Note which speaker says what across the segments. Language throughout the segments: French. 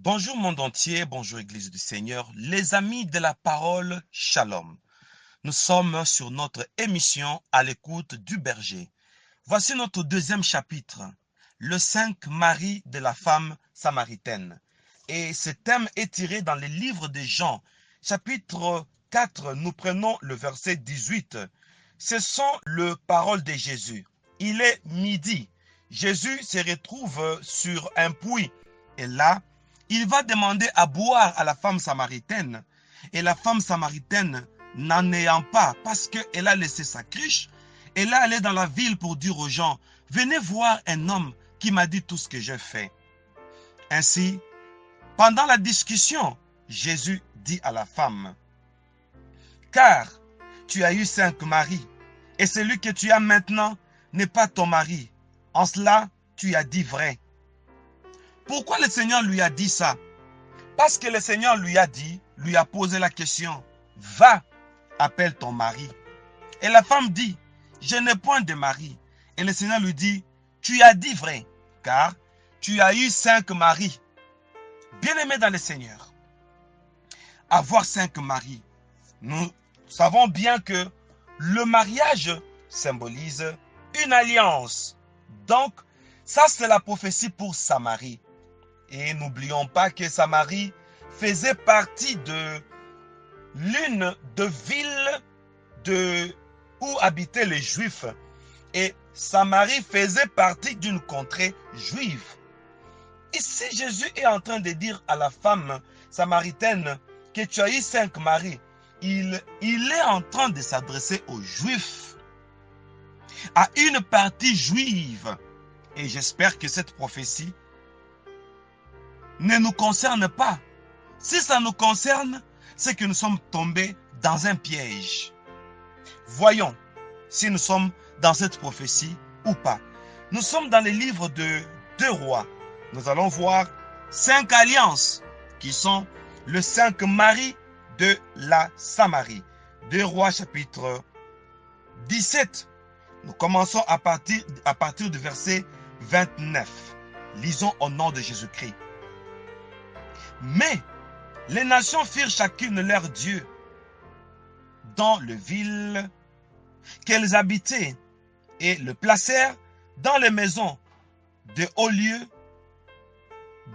Speaker 1: Bonjour monde entier, bonjour Église du Seigneur, les amis de la parole, Shalom. Nous sommes sur notre émission à l'écoute du berger. Voici notre deuxième chapitre, le 5 Marie de la femme samaritaine. Et ce thème est tiré dans les livres de Jean, chapitre 4, nous prenons le verset 18. Ce sont les paroles de Jésus. Il est midi. Jésus se retrouve sur un puits et là, il va demander à boire à la femme samaritaine. Et la femme samaritaine, n'en ayant pas, parce qu'elle a laissé sa cruche, elle est allée dans la ville pour dire aux gens, venez voir un homme qui m'a dit tout ce que j'ai fait. Ainsi, pendant la discussion, Jésus dit à la femme, car tu as eu 5 maris, et celui que tu as maintenant n'est pas ton mari. En cela, tu as dit vrai. Pourquoi le Seigneur lui a dit ça? Parce que le Seigneur lui a posé la question, va, appelle ton mari. Et la femme dit, je n'ai point de mari. Et le Seigneur lui dit, tu as dit vrai, car tu as eu 5 maris. Bien-aimés dans le Seigneur, avoir 5 maris, nous savons bien que le mariage symbolise une alliance. Donc, ça c'est la prophétie pour Samarie. Et n'oublions pas que Samarie faisait partie de l'une des villes où habitaient les Juifs. Et Samarie faisait partie d'une contrée juive. Ici, Jésus est en train de dire à la femme samaritaine que tu as eu 5 maris. Il est en train de s'adresser aux Juifs, à une partie juive. Et j'espère que cette prophétie ne nous concerne pas. Si ça nous concerne, c'est que nous sommes tombés dans un piège. Voyons si nous sommes dans cette prophétie ou pas. Nous sommes dans les livres de 2 rois. Nous allons voir 5 alliances qui sont le 5 maris de la Samarie. 2 rois chapitre 17. Nous commençons à partir du verset 29. Lisons au nom de Jésus-Christ. Mais les nations firent chacune leur dieu dans les villes qu'elles habitaient et le placèrent dans les maisons de hauts lieux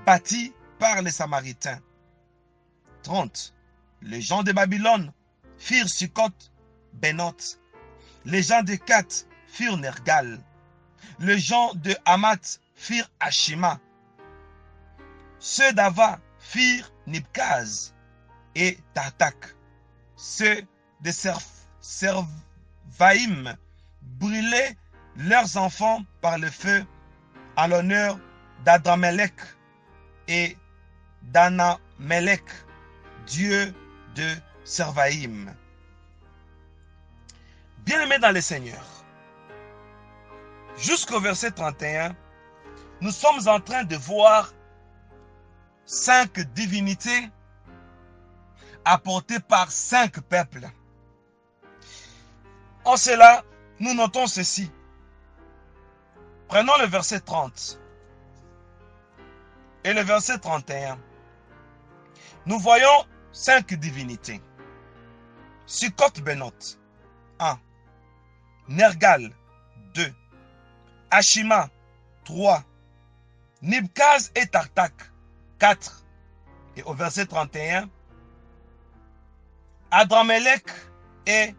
Speaker 1: bâtis par les Samaritains. 30. Les gens de Babylone firent Succoth Benoth. Les gens de Kat firent Nergal. Les gens de Hamath firent Ashima. Ceux d'Ava firent Nibkaz et Tartak. Ceux de Servaïm brûlaient leurs enfants par le feu en l'honneur d'Adramelech et d'Anamelech, dieu de Servaïm. Bien-aimés dans le Seigneur, jusqu'au verset 31, nous sommes en train de voir 5 divinités apportées par 5 peuples. En cela, nous notons ceci. Prenons le verset 30 et le verset 31. Nous voyons 5 divinités. Succoth Benoth, 1. Nergal, 2. Ashima, 3. Nibkaz et Tartak, 4. Et au verset 31, Adramelech et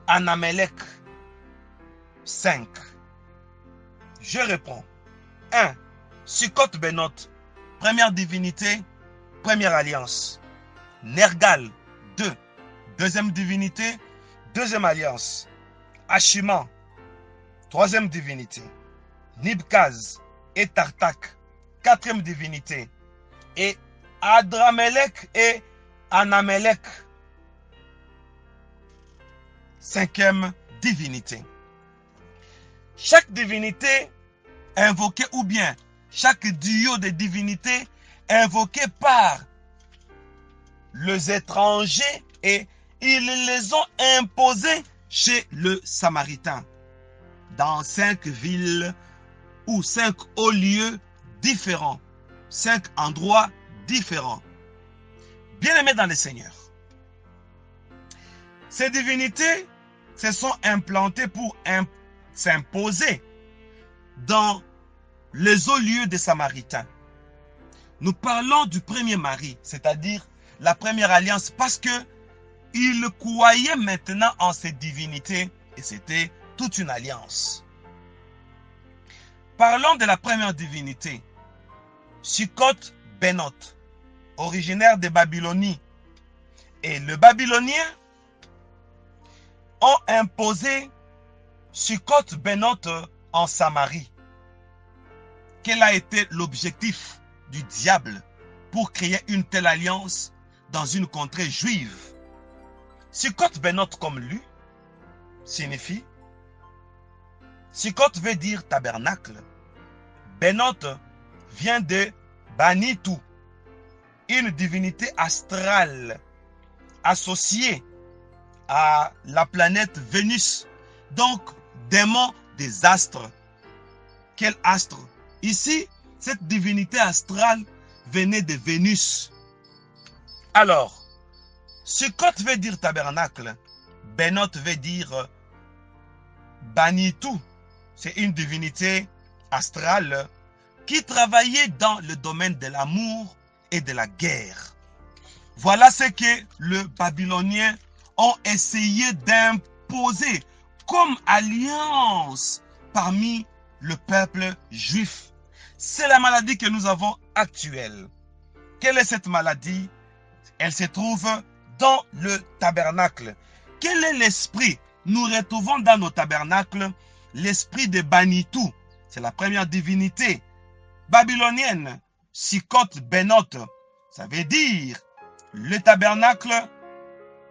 Speaker 1: Anamelech, 5. Je réponds. 1. Succoth Benoth, première divinité, première alliance. Nergal, 2. Deuxième divinité, deuxième alliance. Ashima, troisième divinité. Nibkaz et Tartak, quatrième divinité. Et Adramelech et Anamelech, cinquième divinité. Chaque divinité invoquée ou bien chaque duo de divinités invoqué par les étrangers et ils les ont imposés chez le Samaritain dans 5 villes ou 5 hauts lieux différents, 5 endroits différents. Bien-aimés dans le Seigneur, ces divinités se sont implantées pour s'imposer dans les hauts lieux des Samaritains. Nous parlons du premier mari, c'est-à-dire la première alliance, parce qu'ils croyaient maintenant en ces divinités et c'était toute une alliance. Parlons de la première divinité, Sukkot Benoth, originaire de Babylonie. Et les Babyloniens ont imposé Sukkot Benoth en Samarie. Quel a été l'objectif du diable pour créer une telle alliance dans une contrée juive? Sukkot Benoth, comme lui, signifie, Sukkot veut dire tabernacle. Benoth vient de Banitou, une divinité astrale associée à la planète Vénus, donc démon des astres. Quel astre? Ici, cette divinité astrale venait de Vénus. Alors, Sukkot veut dire tabernacle, Benoth veut dire Banitou. C'est une divinité astrale qui travaillait dans le domaine de l'amour et de la guerre. Voilà ce que les Babyloniens ont essayé d'imposer comme alliance parmi le peuple juif. C'est la maladie que nous avons actuelle. Quelle est cette maladie? Elle se trouve dans le tabernacle. Quel est l'esprit? Nous retrouvons dans nos tabernacles l'esprit de Banitou. C'est la première divinité babylonienne, Sukkot Benoth. Ça veut dire le tabernacle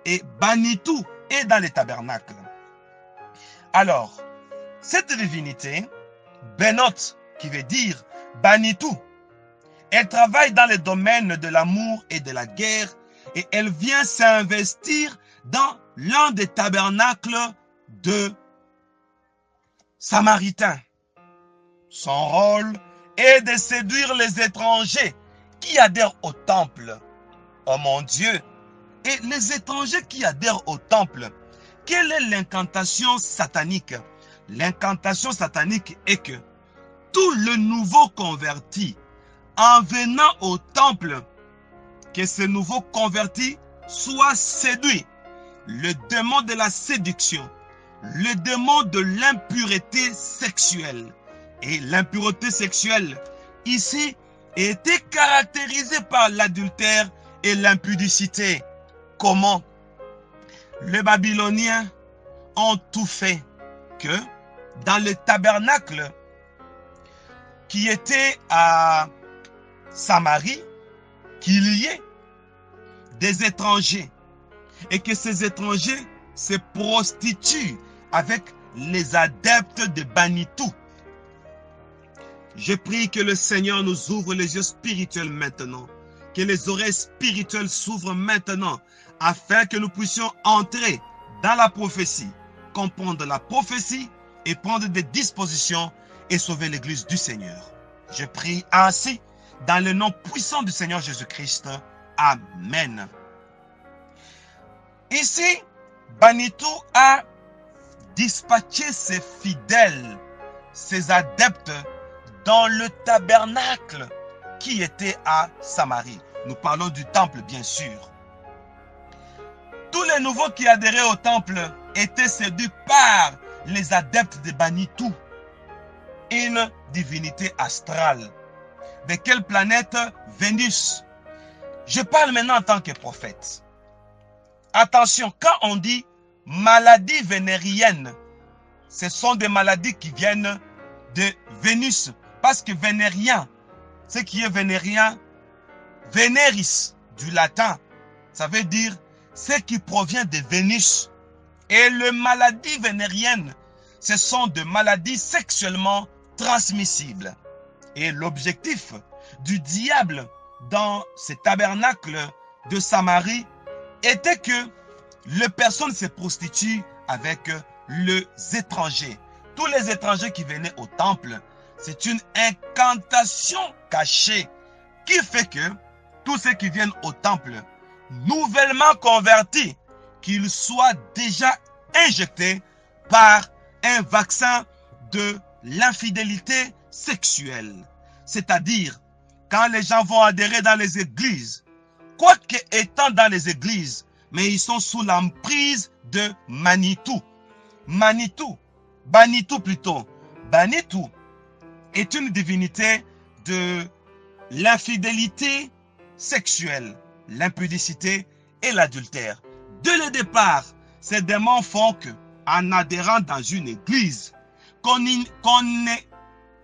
Speaker 1: et Banitou est dans les tabernacles. Alors, cette divinité, Benoth, qui veut dire Banitou, elle travaille dans le domaine de l'amour et de la guerre et elle vient s'investir dans l'un des tabernacles de Samaritains. Son rôle est de séduire les étrangers qui adhèrent au temple. Oh mon Dieu! Et les étrangers qui adhèrent au temple, quelle est l'incantation satanique? L'incantation satanique est que tout le nouveau converti, en venant au temple, que ce nouveau converti soit séduit. Le démon de la séduction, le démon de l'impureté sexuelle. Et l'impureté sexuelle, ici, était caractérisée par l'adultère et l'impudicité. Comment? Les Babyloniens ont tout fait que dans le tabernacle qui était à Samarie, qu'il y ait des étrangers et que ces étrangers se prostituent avec les adeptes de Banitou. Je prie que le Seigneur nous ouvre les yeux spirituels maintenant, que les oreilles spirituelles s'ouvrent maintenant, afin que nous puissions entrer dans la prophétie, comprendre la prophétie et prendre des dispositions et sauver l'Église du Seigneur. Je prie ainsi dans le nom puissant du Seigneur Jésus-Christ. Amen. Ici, Banitou a dispatché ses fidèles, ses adeptes, dans le tabernacle qui était à Samarie. Nous parlons du temple, bien sûr. Tous les nouveaux qui adhéraient au temple étaient séduits par les adeptes de Banitou, une divinité astrale. De quelle planète? Vénus. Je parle maintenant en tant que prophète. Attention, quand on dit maladie vénérienne, ce sont des maladies qui viennent de Vénus. Parce que vénérien, ce qui est vénérien, vénéris, du latin, ça veut dire ce qui provient de Vénus. Et les maladies vénériennes, ce sont des maladies sexuellement transmissibles. Et l'objectif du diable dans ce tabernacle de Samarie était que les personnes se prostituent avec les étrangers. Tous les étrangers qui venaient au temple, c'est une incantation cachée qui fait que tous ceux qui viennent au temple, nouvellement convertis, qu'ils soient déjà injectés par un vaccin de l'infidélité sexuelle. C'est-à-dire, quand les gens vont adhérer dans les églises, quoique étant dans les églises, mais ils sont sous l'emprise de Manitou. Manitou, Banitou plutôt. Banitou est une divinité de l'infidélité sexuelle, l'impudicité et l'adultère. Dès le départ, ces démons font que, en adhérant dans une église, qu'on ne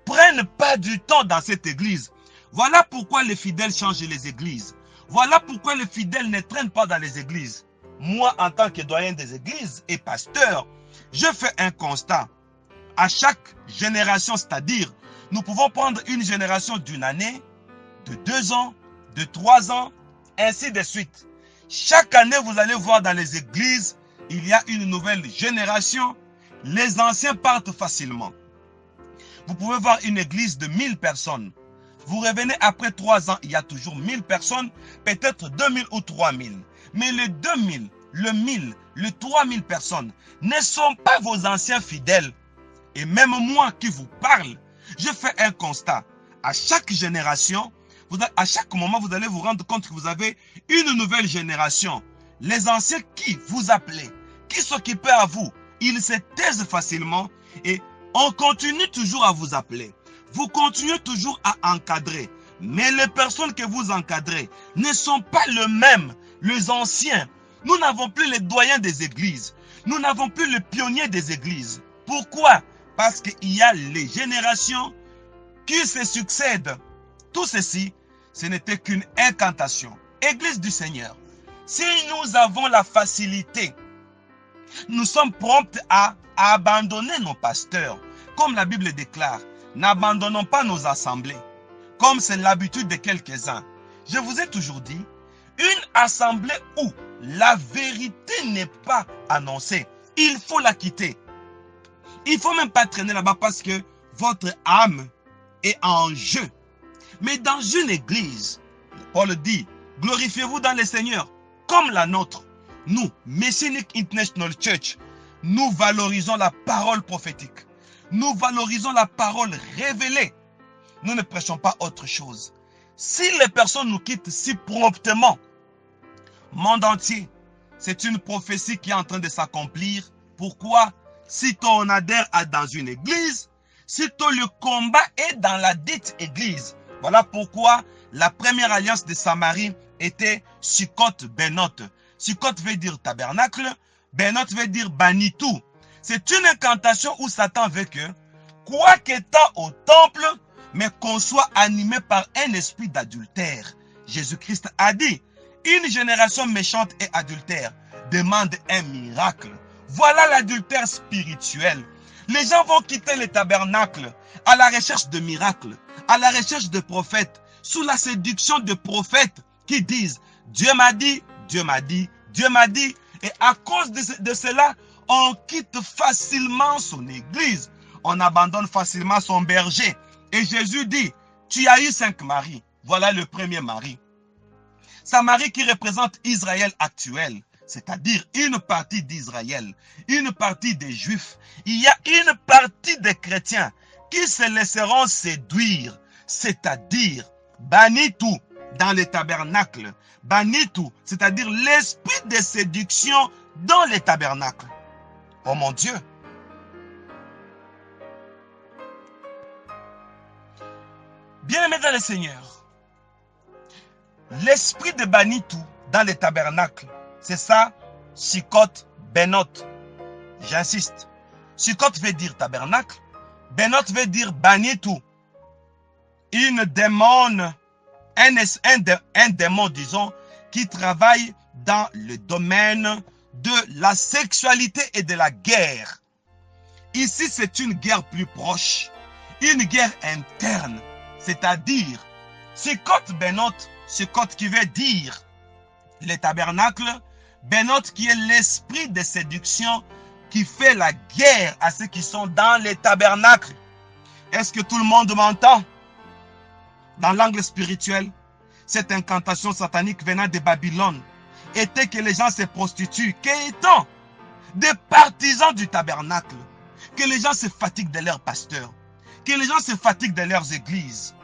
Speaker 1: prenne pas du temps dans cette église. Voilà pourquoi les fidèles changent les églises. Voilà pourquoi les fidèles ne traînent pas dans les églises. Moi, en tant que doyen des églises et pasteur, je fais un constat. À chaque génération, c'est-à-dire, nous pouvons prendre une génération d'une année, de 2 ans, de 3 ans, ainsi de suite. Chaque année, vous allez voir dans les églises, il y a une nouvelle génération. Les anciens partent facilement. Vous pouvez voir une église de 1000 personnes. Vous revenez après 3 ans, il y a toujours 1000 personnes, peut-être 2000 ou 3000. Mais les 2000, le 1000, le 3000 personnes ne sont pas vos anciens fidèles. Et même moi qui vous parle, je fais un constat. À chaque génération, à chaque moment, vous allez vous rendre compte que vous avez une nouvelle génération. Les anciens qui vous appelaient, qui s'occupaient à vous, ils se taisent facilement et on continue toujours à vous appeler. Vous continuez toujours à encadrer. Mais les personnes que vous encadrez ne sont pas les mêmes, les anciens. Nous n'avons plus les doyens des églises. Nous n'avons plus les pionniers des églises. Pourquoi? Parce qu'il y a les générations qui se succèdent. Tout ceci, ce n'était qu'une incantation. Église du Seigneur, si nous avons la facilité, nous sommes prompts à abandonner nos pasteurs. Comme la Bible déclare, n'abandonnons pas nos assemblées, comme c'est l'habitude de quelques-uns. Je vous ai toujours dit, une assemblée où la vérité n'est pas annoncée, il faut la quitter. Il ne faut même pas traîner là-bas parce que votre âme est en jeu. Mais dans une église, Paul dit, glorifiez-vous dans le Seigneur, comme la nôtre. Nous, Messianic International Church, nous valorisons la parole prophétique. Nous valorisons la parole révélée. Nous ne prêchons pas autre chose. Si les personnes nous quittent si promptement, monde entier, c'est une prophétie qui est en train de s'accomplir. Pourquoi? Sitôt on adhère dans une église, sitôt le combat est dans la dite église. Voilà pourquoi la première alliance de Samarie était Sukkot Benot. Sukkot veut dire tabernacle, Benot veut dire Banitou. C'est une incantation où Satan veut que, quoi qu'étant au temple, mais qu'on soit animé par un esprit d'adultère. Jésus-Christ a dit, une génération méchante et adultère demande un miracle. Voilà l'adultère spirituel. Les gens vont quitter le tabernacle à la recherche de miracles, à la recherche de prophètes, sous la séduction de prophètes qui disent « Dieu m'a dit, Dieu m'a dit, Dieu m'a dit ». Et à cause de cela, on quitte facilement son église. On abandonne facilement son berger. Et Jésus dit, tu as eu 5 maris. Voilà le premier mari. Samarie qui représente Israël actuel, c'est-à-dire une partie d'Israël, une partie des Juifs. Il y a une partie des chrétiens qui se laisseront séduire, c'est-à-dire Banitou dans les tabernacles. Banitou, c'est-à-dire l'esprit de séduction dans les tabernacles. Oh mon Dieu! Bien-aimés dans le Seigneur, l'esprit de Banitou dans les tabernacles, c'est ça, Sukkot Benot. J'insiste. Sukkot veut dire tabernacle, Benot veut dire Banitou. Une démon, un démon, disons, qui travaille dans le domaine de la sexualité et de la guerre. Ici, c'est une guerre plus proche, une guerre interne, c'est-à-dire, Sukkot Benot, Sukkot qui veut dire les tabernacles, Benot qui est l'esprit de séduction qui fait la guerre à ceux qui sont dans les tabernacles. Est-ce que tout le monde m'entend? Dans l'angle spirituel, cette incantation satanique venant de Babylone était que les gens se prostituent, qu'étant des partisans du tabernacle, que les gens se fatiguent de leurs pasteurs, que les gens se fatiguent de leurs églises.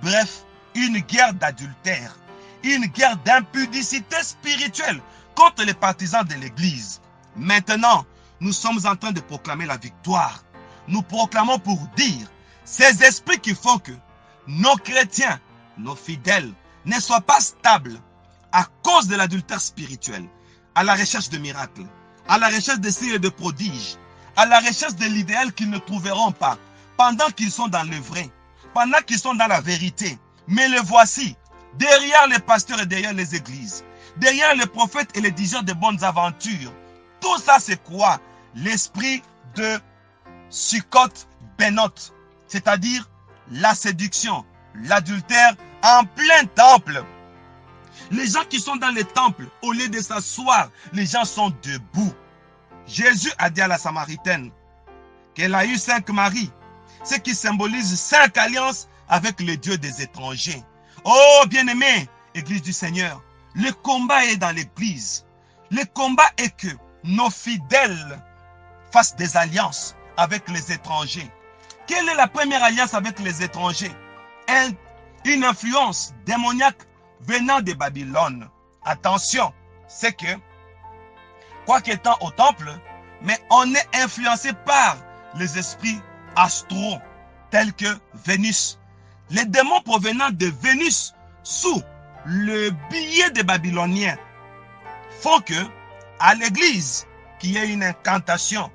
Speaker 1: Bref, une guerre d'adultère, une guerre d'impudicité spirituelle contre les partisans de l'église. Maintenant, nous sommes en train de proclamer la victoire. Nous proclamons pour dire, ces esprits qui font que nos chrétiens, nos fidèles, ne soient pas stables à cause de l'adultère spirituel, à la recherche de miracles, à la recherche de signes et de prodiges, à la recherche de l'idéal qu'ils ne trouveront pas, pendant qu'ils sont dans le vrai, pendant qu'ils sont dans la vérité. Mais le voici, derrière les pasteurs et derrière les églises, derrière les prophètes et les diseurs de bonnes aventures. Tout ça, c'est quoi? L'esprit de Sukkot Benot, c'est-à-dire la séduction, l'adultère en plein temple. Les gens qui sont dans les temples, au lieu de s'asseoir, les gens sont debout. Jésus a dit à la Samaritaine qu'elle a eu 5 maris, ce qui symbolise 5 alliances avec les dieux des étrangers. Oh, bien-aimés, Église du Seigneur, le combat est dans l'Église. Le combat est que nos fidèles fassent des alliances avec les étrangers. Quelle est la première alliance avec les étrangers? Une influence démoniaque venant de Babylone. Attention, c'est que, quoiqu'étant au temple, mais on est influencé par les esprits astraux, tels que Vénus. Les démons provenant de Vénus, sous le billet des Babyloniens, font que, à l'église, qu'il y ait une incantation.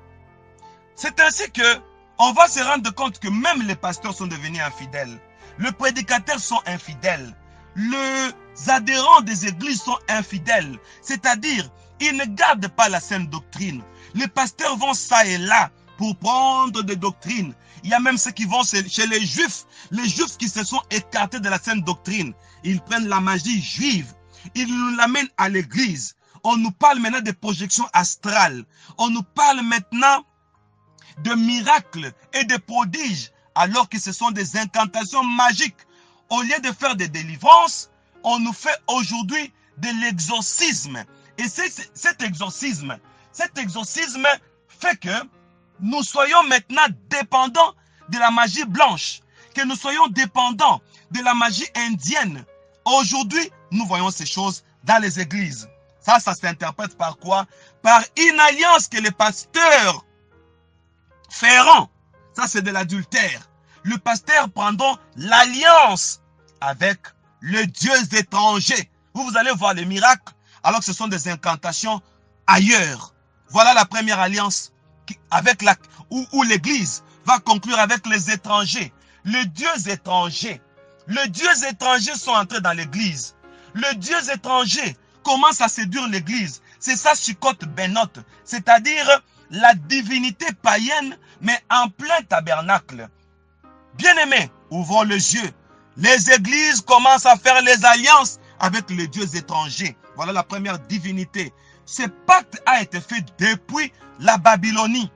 Speaker 1: C'est ainsi que on va se rendre compte que même les pasteurs sont devenus infidèles. Les prédicateurs sont infidèles. Les adhérents des églises sont infidèles. C'est-à-dire, ils ne gardent pas la saine doctrine. Les pasteurs vont ça et là pour prendre des doctrines. Il y a même ceux qui vont chez les juifs qui se sont écartés de la saine doctrine. Ils prennent la magie juive. Ils nous l'amènent à l'église. On nous parle maintenant de projections astrales. On nous parle maintenant de miracles et de prodiges, alors que ce sont des incantations magiques. Au lieu de faire des délivrances, on nous fait aujourd'hui de l'exorcisme. Et cet exorcisme fait que nous soyons maintenant dépendants de la magie blanche, que nous soyons dépendants de la magie indienne. Aujourd'hui, nous voyons ces choses dans les églises. Ça s'interprète par quoi? Par une alliance que les pasteurs feront. Ça, c'est de l'adultère. Le pasteur prendra l'alliance avec le dieu étranger. Vous allez voir les miracles, alors que ce sont des incantations ailleurs. Voilà la première alliance avec où l'église va conclure avec les étrangers. Les dieux étrangers. Les dieux étrangers sont entrés dans l'église. Les dieux étrangers commencent à séduire l'église. C'est ça, Sukkot Benot. C'est-à-dire la divinité païenne, mais en plein tabernacle. Bien-aimés, ouvrons les yeux. Les églises commencent à faire les alliances avec les dieux étrangers. Voilà la première divinité. Ce pacte a été fait depuis la Babylonie,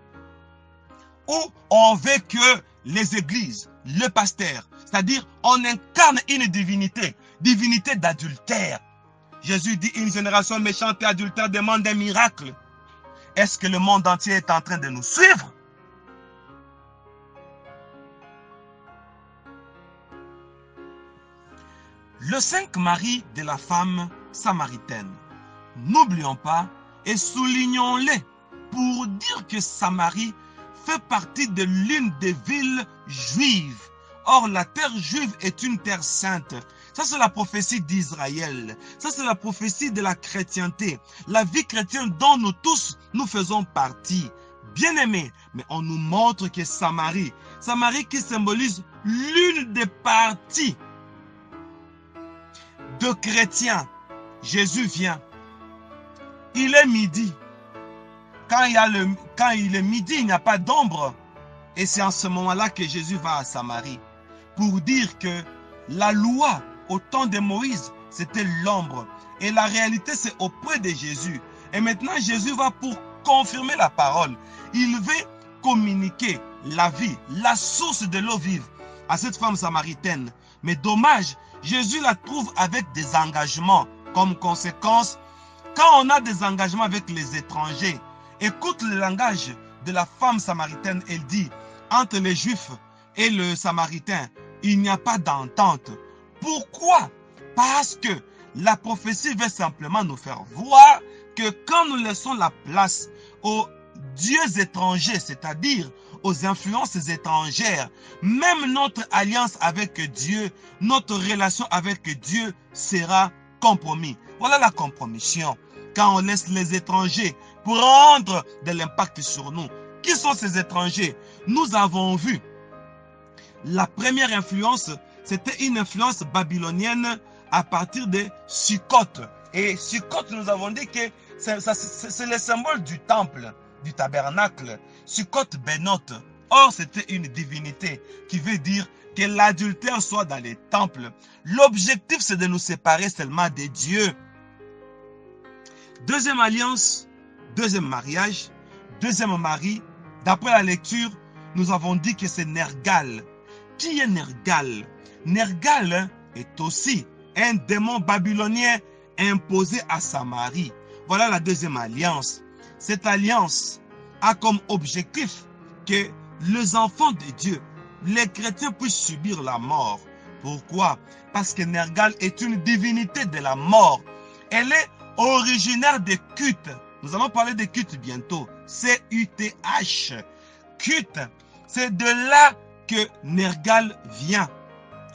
Speaker 1: où on veut que les églises, le pasteur, c'est-à-dire on incarne une divinité, divinité d'adultère. Jésus dit, une génération méchante et adultère demande un miracle. Est-ce que le monde entier est en train de nous suivre? Le 5 mari de la femme samaritaine. N'oublions pas et soulignons-les pour dire que Samarie fait partie de l'une des villes juives. Or, la terre juive est une terre sainte. Ça, c'est la prophétie d'Israël. Ça, c'est la prophétie de la chrétienté. La vie chrétienne dont nous tous, nous faisons partie. Bien-aimés, mais on nous montre que Samarie qui symbolise l'une des parties de chrétiens. Jésus vient. Il est midi. Quand il est midi, il n'y a pas d'ombre. Et c'est en ce moment-là que Jésus va à Samarie. Pour dire que la loi, au temps de Moïse, c'était l'ombre. Et la réalité, c'est auprès de Jésus. Et maintenant, Jésus va pour confirmer la parole. Il veut communiquer la vie, la source de l'eau vive à cette femme samaritaine. Mais dommage Jésus la trouve avec des engagements. Comme conséquence, quand on a des engagements avec les étrangers, écoute le langage de la femme samaritaine. Elle dit, entre les Juifs et le Samaritain, il n'y a pas d'entente. Pourquoi? Parce que la prophétie veut simplement nous faire voir que quand nous laissons la place aux dieux étrangers, c'est-à-dire aux influences étrangères, même notre alliance avec Dieu, notre relation avec Dieu sera compromis. Voilà la compromission. Quand on laisse les étrangers prendre de l'impact sur nous. Qui sont ces étrangers? Nous avons vu la première influence, c'était une influence babylonienne à partir de Sukkot. Et Sukkot, nous avons dit que c'est le symbole du temple, du tabernacle. Sukkot Benot. Or, c'était une divinité qui veut dire que l'adultère soit dans les temples. L'objectif, c'est de nous séparer seulement des dieux. Deuxième alliance, deuxième mariage, deuxième mari. D'après la lecture, nous avons dit que c'est Nergal. Qui est Nergal? Nergal est aussi un démon babylonien imposé à Samarie. Voilà la deuxième alliance. Cette alliance a comme objectif que les enfants de Dieu, les chrétiens, puissent subir la mort. Pourquoi? Parce que Nergal est une divinité de la mort. Elle est originaire de Kut. Nous allons parler de Kut bientôt. C-U-T-H. Kut. C'est de là que Nergal vient.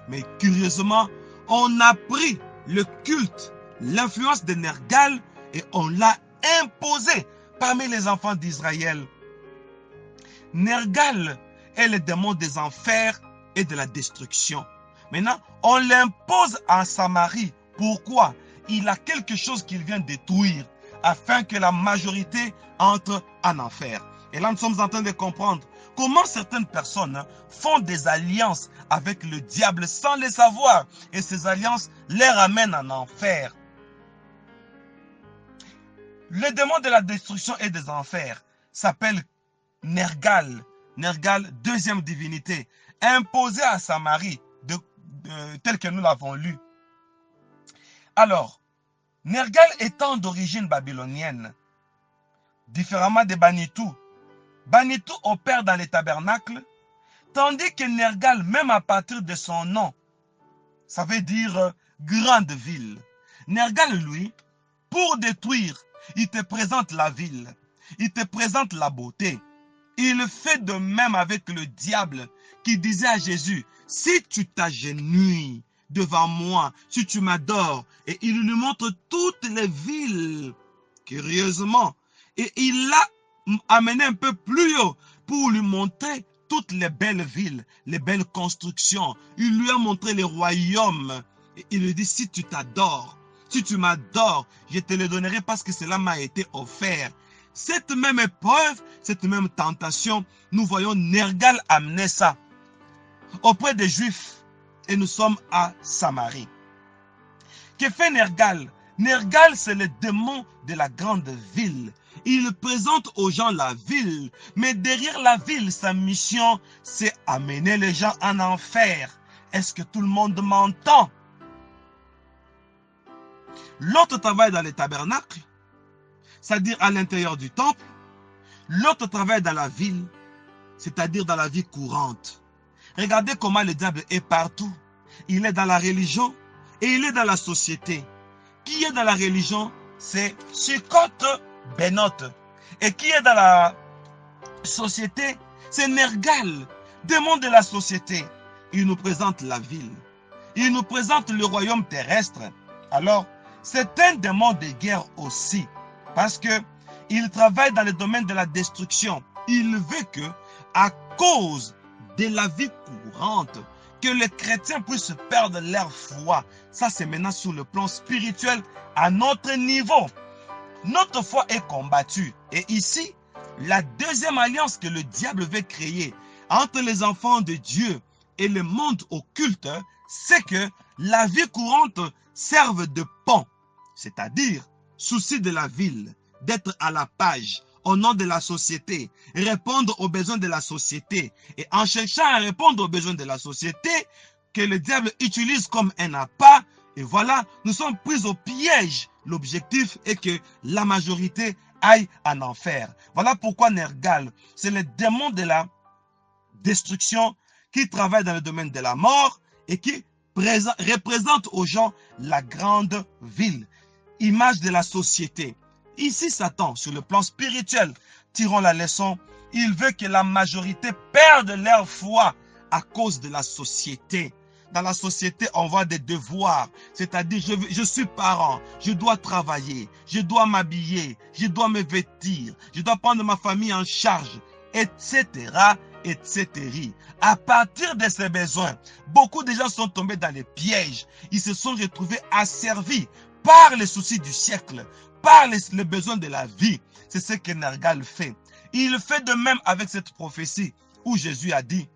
Speaker 1: Mais curieusement, on a pris le culte, l'influence de Nergal et on l'a imposé parmi les enfants d'Israël. Nergal est le démon des enfers et de la destruction. Maintenant, on l'impose en Samarie. Pourquoi? Il a quelque chose qu'il vient détruire afin que la majorité entre en enfer. Et là, nous sommes en train de comprendre comment certaines personnes font des alliances avec le diable sans le savoir. Et ces alliances les ramènent en enfer. Le démon de la destruction et des enfers s'appelle Nergal. Nergal, deuxième divinité, imposée à Samarie, tel que nous l'avons lu. Alors, Nergal étant d'origine babylonienne, différemment de Banitou, Banitou opère dans les tabernacles, tandis que Nergal, même à partir de son nom, ça veut dire grande ville. Nergal, lui, pour détruire, il te présente la ville, il te présente la beauté. Il fait de même avec le diable qui disait à Jésus, si tu t'agenouilles devant moi, si tu m'adores, et il lui montre toutes les villes, curieusement, et il l'a amené un peu plus haut pour lui montrer toutes les belles villes, les belles constructions. Il lui a montré les royaumes. Et il lui dit, si tu t'adores, si tu m'adores, je te le donnerai parce que cela m'a été offert. Cette même épreuve, cette même tentation, nous voyons Nergal amener ça auprès des Juifs. Et nous sommes à Samarie. Que fait Nergal? Nergal, c'est le démon de la grande ville. Il présente aux gens la ville, mais derrière la ville, sa mission, c'est amener les gens en enfer. Est-ce que tout le monde m'entend? L'autre travaille dans les tabernacles, c'est-à-dire à l'intérieur du temple. L'autre travaille dans la ville, c'est-à-dire dans la vie courante. Regardez comment le diable est partout. Il est dans la religion et il est dans la société. Qui est dans la religion? C'est Sukkot Benot. Et qui est dans la société? C'est Nergal, démon de la société. Il nous présente la ville. Il nous présente le royaume terrestre. Alors, c'est un démon de guerre aussi. Parce que il travaille dans le domaine de la destruction. Il veut que, à cause de la vie courante, que les chrétiens puissent perdre leur foi. Ça, c'est maintenant sur le plan spirituel à notre niveau. Notre foi est combattue. Et ici, la deuxième alliance que le diable veut créer entre les enfants de Dieu et le monde occulte, c'est que la vie courante serve de pont. C'est-à-dire, souci de la ville, d'être à la page, au nom de la société, répondre aux besoins de la société. Et en cherchant à répondre aux besoins de la société, que le diable utilise comme un appât. Et voilà, nous sommes pris au piège. L'objectif est que la majorité aille en enfer. Voilà pourquoi Nergal, c'est le démon de la destruction qui travaille dans le domaine de la mort et qui représente aux gens la grande ville, image de la société. Ici, Satan, sur le plan spirituel, tirons la leçon, il veut que la majorité perde leur foi à cause de la société. Dans la société, on voit des devoirs, c'est-à-dire je suis parent, je dois travailler, je dois m'habiller, je dois me vêtir, je dois prendre ma famille en charge, etc., etc. À partir de ces besoins, beaucoup de gens sont tombés dans les pièges. Ils se sont retrouvés asservis par les soucis du siècle, par les besoins de la vie. C'est ce que Nergal fait. Il fait de même avec cette prophétie où Jésus a dit: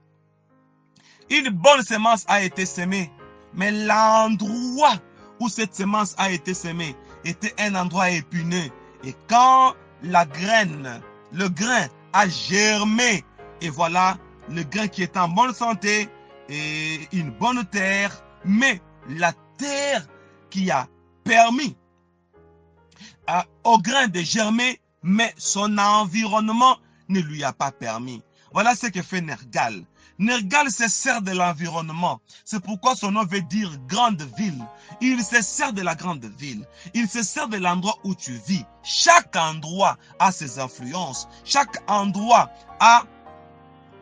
Speaker 1: une bonne semence a été semée, mais l'endroit où cette semence a été semée était un endroit épineux. Et quand la graine, le grain a germé, et voilà, le grain qui est en bonne santé et une bonne terre, mais la terre qui a permis au grain de germer, mais son environnement ne lui a pas permis. Voilà ce que fait Nergal. Nergal se sert de l'environnement. C'est pourquoi son nom veut dire grande ville. Il se sert de la grande ville. Il se sert de l'endroit où tu vis. Chaque endroit a ses influences. Chaque endroit a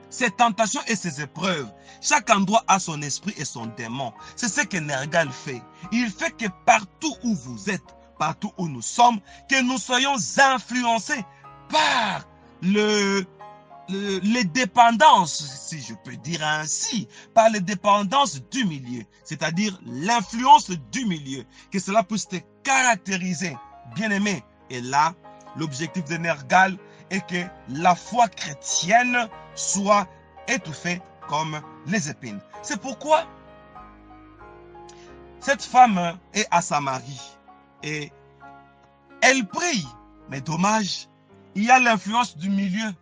Speaker 1: ses tentations et ses épreuves. Chaque endroit a son esprit et son démon. C'est ce que Nergal fait. Il fait que partout où vous êtes, partout où nous sommes, que nous soyons influencés par les dépendances, si je peux dire ainsi, par les dépendances du milieu, c'est-à-dire l'influence du milieu, que cela puisse te caractériser, bien-aimé. Et là, l'objectif de Nergal est que la foi chrétienne soit étouffée comme les épines. C'est pourquoi cette femme est à Samarie et elle prie, mais dommage, il y a l'influence du milieu.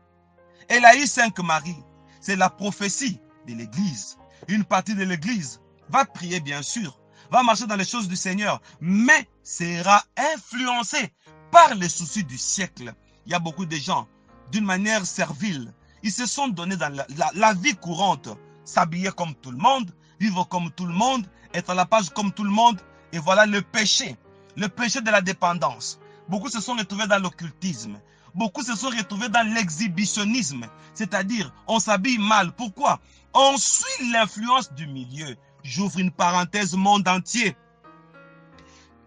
Speaker 1: Elle a eu 5 maris. C'est la prophétie de l'Église. Une partie de l'Église va prier, bien sûr, va marcher dans les choses du Seigneur, mais sera influencée par les soucis du siècle. Il y a beaucoup de gens, d'une manière servile, ils se sont donnés dans la vie courante, s'habiller comme tout le monde, vivre comme tout le monde, être à la page comme tout le monde, et voilà le péché de la dépendance. Beaucoup se sont retrouvés dans l'occultisme. Beaucoup se sont retrouvés dans l'exhibitionnisme, c'est-à-dire on s'habille mal. Pourquoi? On suit l'influence du milieu. J'ouvre une parenthèse, monde entier.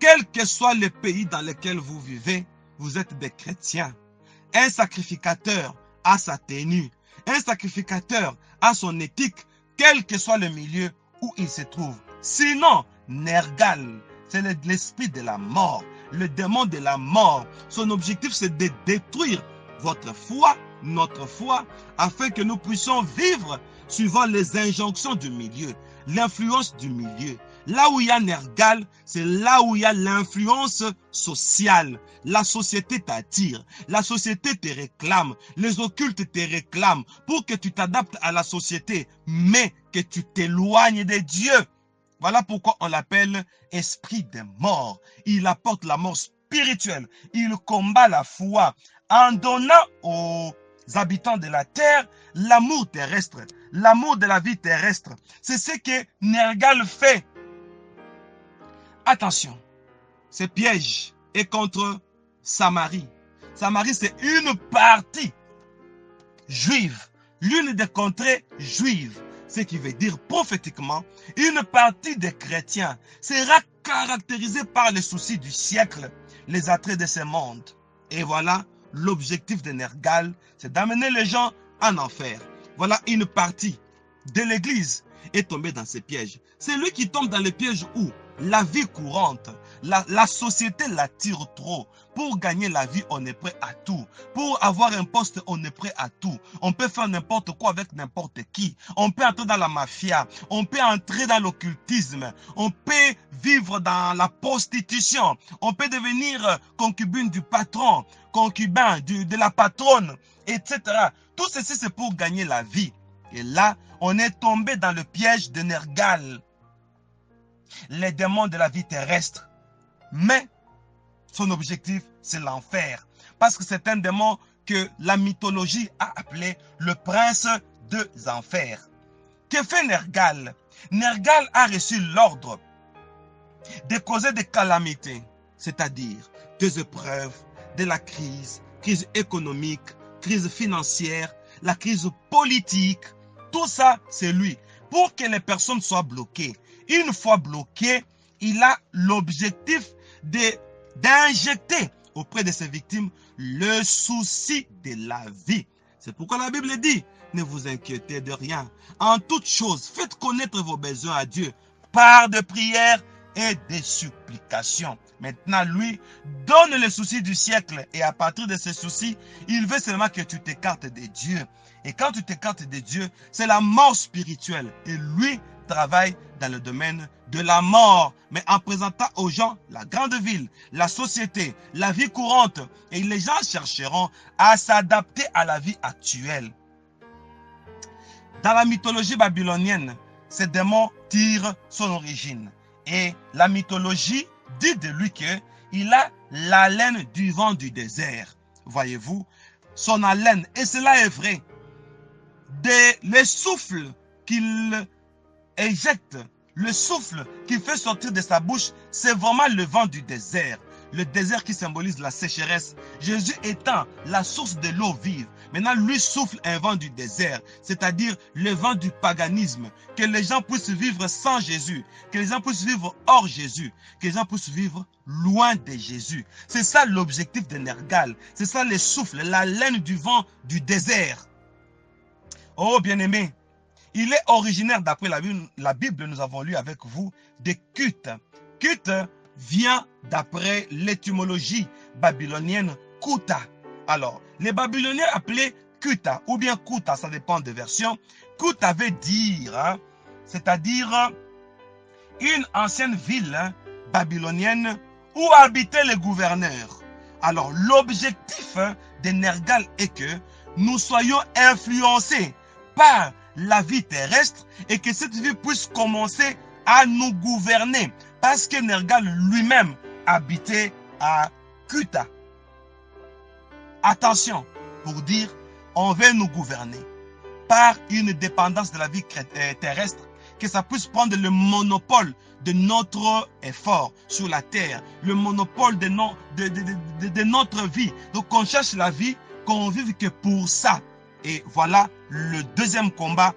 Speaker 1: Quel que soit le pays dans lequel vous vivez, vous êtes des chrétiens. Un sacrificateur a sa tenue. Un sacrificateur a son éthique, quel que soit le milieu où il se trouve. Sinon, Nergal, c'est l'esprit de la mort, le démon de la mort. Son objectif, c'est de détruire votre foi, notre foi, afin que nous puissions vivre suivant les injonctions du milieu, l'influence du milieu. Là où il y a Nergal, c'est là où il y a l'influence sociale. La société t'attire, la société te réclame, les occultes te réclament pour que tu t'adaptes à la société, mais que tu t'éloignes de Dieu. Voilà pourquoi on l'appelle esprit de mort. Il apporte la mort spirituelle. Il combat la foi en donnant aux habitants de la terre l'amour terrestre, l'amour de la vie terrestre. C'est ce que Nergal fait. Attention, ce piège est contre Samarie. Samarie, c'est une partie juive, l'une des contrées juives. Ce qui veut dire prophétiquement, une partie des chrétiens sera caractérisée par les soucis du siècle, les attraits de ce monde. Et voilà, l'objectif de Nergal, c'est d'amener les gens en enfer. Voilà une partie de l'Église est tombée dans ces pièges. C'est lui qui tombe dans les pièges où la vie courante, la société l'attire trop. Pour gagner la vie, on est prêt à tout. Pour avoir un poste, on est prêt à tout. On peut faire n'importe quoi avec n'importe qui. On peut entrer dans la mafia. On peut entrer dans l'occultisme. On peut vivre dans la prostitution. On peut devenir concubine du patron, concubin de la patronne, etc. Tout ceci, c'est pour gagner la vie. Et là, on est tombé dans le piège de Nergal, les démons de la vie terrestre. Mais son objectif, c'est l'enfer. Parce que c'est un démon que la mythologie a appelé le prince des enfers. Que fait Nergal? Nergal a reçu l'ordre de causer des calamités, c'est-à-dire des épreuves, de la crise, crise économique, crise financière, la crise politique. Tout ça, c'est lui. Pour que les personnes soient bloquées. Une fois bloquées, il a l'objectif d'injecter auprès de ses victimes le souci de la vie. C'est pourquoi la Bible dit, ne vous inquiétez de rien. En toute chose, faites connaître vos besoins à Dieu par de prières et des supplications. Maintenant, lui donne les soucis du siècle et à partir de ces soucis, il veut seulement que tu t'écartes de Dieu. Et quand tu t'écartes de Dieu, c'est la mort spirituelle. Et lui travaille dans le domaine de la mort, mais en présentant aux gens la grande ville, la société, la vie courante. Et les gens chercheront à s'adapter à la vie actuelle. Dans la mythologie babylonienne, ce démon tire son origine. Et la mythologie dit de lui qu'il a l'haleine du vent du désert. Voyez-vous, son haleine, et cela est vrai, le souffle qu'il éjecte, le souffle qu'il fait sortir de sa bouche, c'est vraiment le vent du désert. Le désert qui symbolise la sécheresse. Jésus étant la source de l'eau vive. Maintenant, lui souffle un vent du désert, c'est-à-dire le vent du paganisme. Que les gens puissent vivre sans Jésus, que les gens puissent vivre hors Jésus, que les gens puissent vivre loin de Jésus. C'est ça l'objectif de Nergal. C'est ça le souffle, la laine du vent du désert. Oh bien-aimé, il est originaire, d'après la Bible, nous avons lu avec vous, de Kut. Kut vient d'après l'étymologie babylonienne Kuta. Alors, les Babyloniens appelaient Kuta ou bien Kuta, ça dépend des versions. Kuta veut dire, c'est-à-dire une ancienne ville babylonienne où habitaient les gouverneurs. Alors, l'objectif de Nergal est que nous soyons influencés par la vie terrestre et que cette vie puisse commencer à nous gouverner. Parce que Nergal lui-même habitait à Kuta. Attention, pour dire, on veut nous gouverner par une dépendance de la vie terrestre, que ça puisse prendre le monopole de notre effort sur la terre, le monopole de notre vie. Donc on cherche la vie, qu'on vive que pour ça. Et voilà le deuxième combat.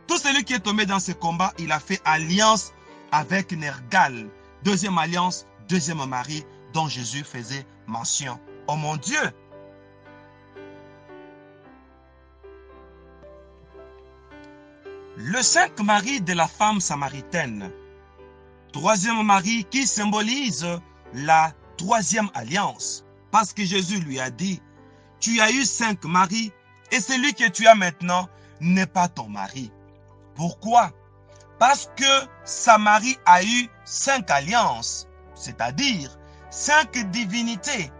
Speaker 1: Tout celui qui est tombé dans ce combat, il a fait alliance avec Nergal. Deuxième alliance, deuxième mari dont Jésus faisait mention. Oh mon Dieu! Le cinq mari de la femme samaritaine. Troisième mari qui symbolise la troisième alliance. Parce que Jésus lui a dit, tu as eu 5 maris et celui que tu as maintenant n'est pas ton mari. Pourquoi? Parce que Samarie a eu 5 alliances, c'est-à-dire 5 divinités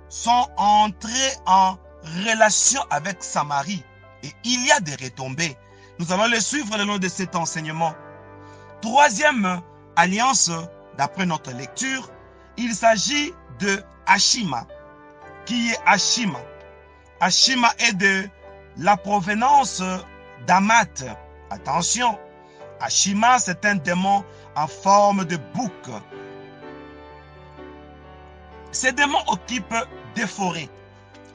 Speaker 1: sont entrées en relation avec Samarie. Et il y a des retombées. Nous allons les suivre le long de cet enseignement. Troisième alliance, d'après notre lecture, il s'agit de Ashima. Qui est Ashima? Ashima est de la provenance d'Amat. Attention, Ashima, c'est un démon en forme de bouc. Ces démons occupent des forêts.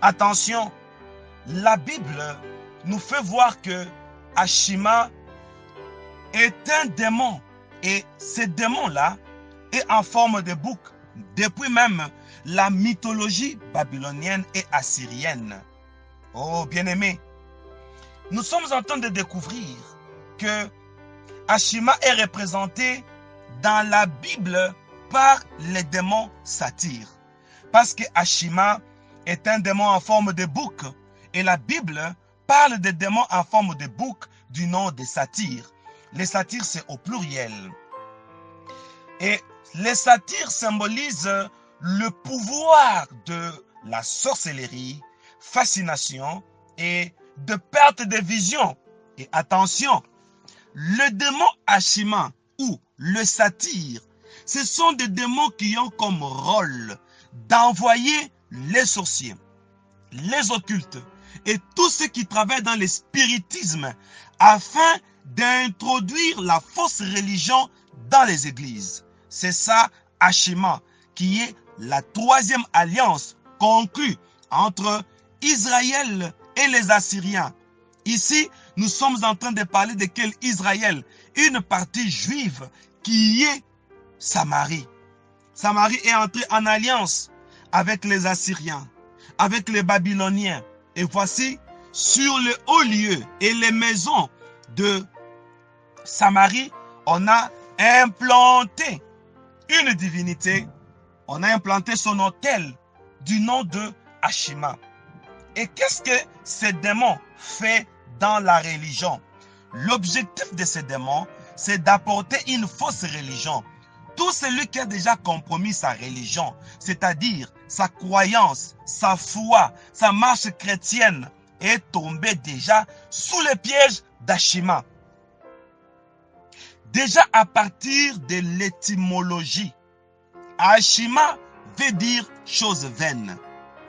Speaker 1: Attention, la Bible nous fait voir que Ashima est un démon. Et ce démon-là est en forme de bouc depuis même la mythologie babylonienne et assyrienne. Oh, bien-aimés, nous sommes en train de découvrir que Ashima est représenté dans la Bible par les démons satyres. Parce que Ashima est un démon en forme de bouc. Et la Bible parle des démons en forme de bouc du nom des satyres. Les satyres, c'est au pluriel. Et les satyres symbolisent le pouvoir de la sorcellerie, fascination et de perte de vision. Et attention, le démon Ashima ou le satyre, ce sont des démons qui ont comme rôle d'envoyer les sorciers, les occultes et tous ceux qui travaillent dans le spiritisme afin d'introduire la fausse religion dans les églises. C'est ça, Ashima, qui est la troisième alliance conclue entre Israël et les Assyriens. Ici, nous sommes en train de parler de quel Israël? Une partie juive qui est Samarie. Samarie est entrée en alliance avec les Assyriens, avec les Babyloniens. Et voici, sur le haut lieu et les maisons de Samarie, on a implanté une divinité. On a implanté son autel du nom de Ashima. Et qu'est-ce que ces démons fait dans la religion? L'objectif de ces démons, c'est d'apporter une fausse religion. Tout celui qui a déjà compromis sa religion, c'est-à-dire sa croyance, sa foi, sa marche chrétienne, est tombé déjà sous le piège d'Ashima. Déjà à partir de l'étymologie, Ashima veut dire chose vaine.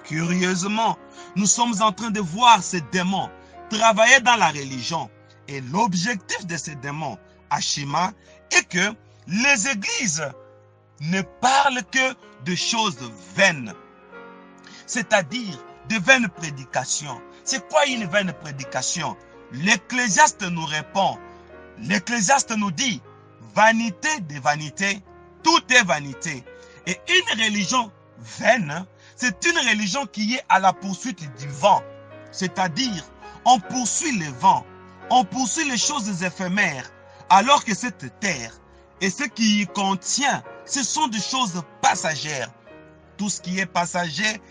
Speaker 1: Curieusement, nous sommes en train de voir ces démons travailler dans la religion. Et l'objectif de ces démons, Ashima, est que les églises ne parlent que de choses vaines. C'est-à-dire de vaines prédications. C'est quoi une vaine prédication? L'Ecclésiaste nous répond. L'Ecclésiaste nous dit, vanité de vanité, tout est vanité. Et une religion vaine, c'est une religion qui est à la poursuite du vent. C'est-à-dire, on poursuit le vent, on poursuit les choses éphémères, alors que cette terre et ce qui y contient, ce sont des choses passagères. Tout ce qui est passager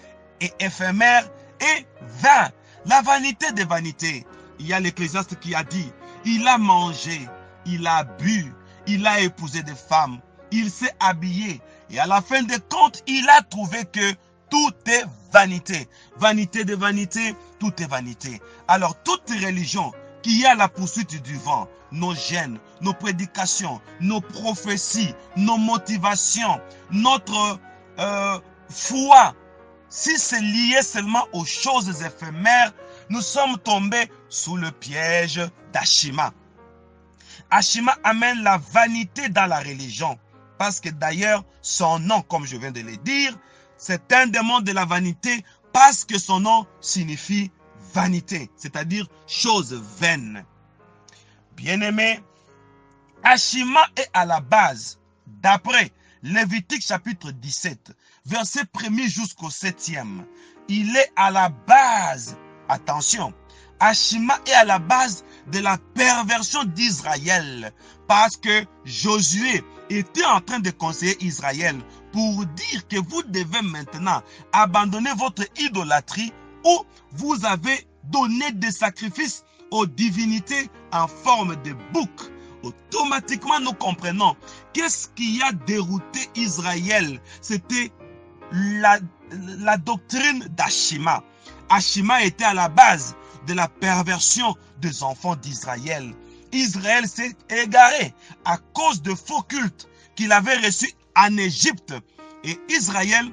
Speaker 1: et éphémère est vain. La vanité des vanités. Il y a l'Ecclésiaste qui a dit, il a mangé, il a bu, il a épousé des femmes, il s'est habillé. Et à la fin des comptes, il a trouvé que tout est vanité. Vanité de vanité, tout est vanité. Alors, toute religion qui est à la poursuite du vent, nos gènes, nos prédications, nos prophéties, nos motivations, notre foi, si c'est lié seulement aux choses éphémères, nous sommes tombés sous le piège d'Ashima. Ashima amène la vanité dans la religion. Parce que d'ailleurs, son nom, comme je viens de le dire, c'est un démon de la vanité parce que son nom signifie vanité, c'est-à-dire chose vaine. Bien-aimé, Ashima est à la base, d'après Lévitique chapitre 17, verset 1er jusqu'au 7e. Il est à la base, attention, Ashima est à la base de la perversion d'Israël parce que Josué était en train de conseiller Israël pour dire que vous devez maintenant abandonner votre idolâtrie où vous avez donné des sacrifices aux divinités en forme de bouc. Automatiquement, nous comprenons qu'est-ce qui a dérouté Israël. C'était la doctrine d'Ashima. Ashima était à la base de la perversion des enfants d'Israël. Israël s'est égaré à cause de faux cultes qu'il avait reçus en Égypte. Et Israël,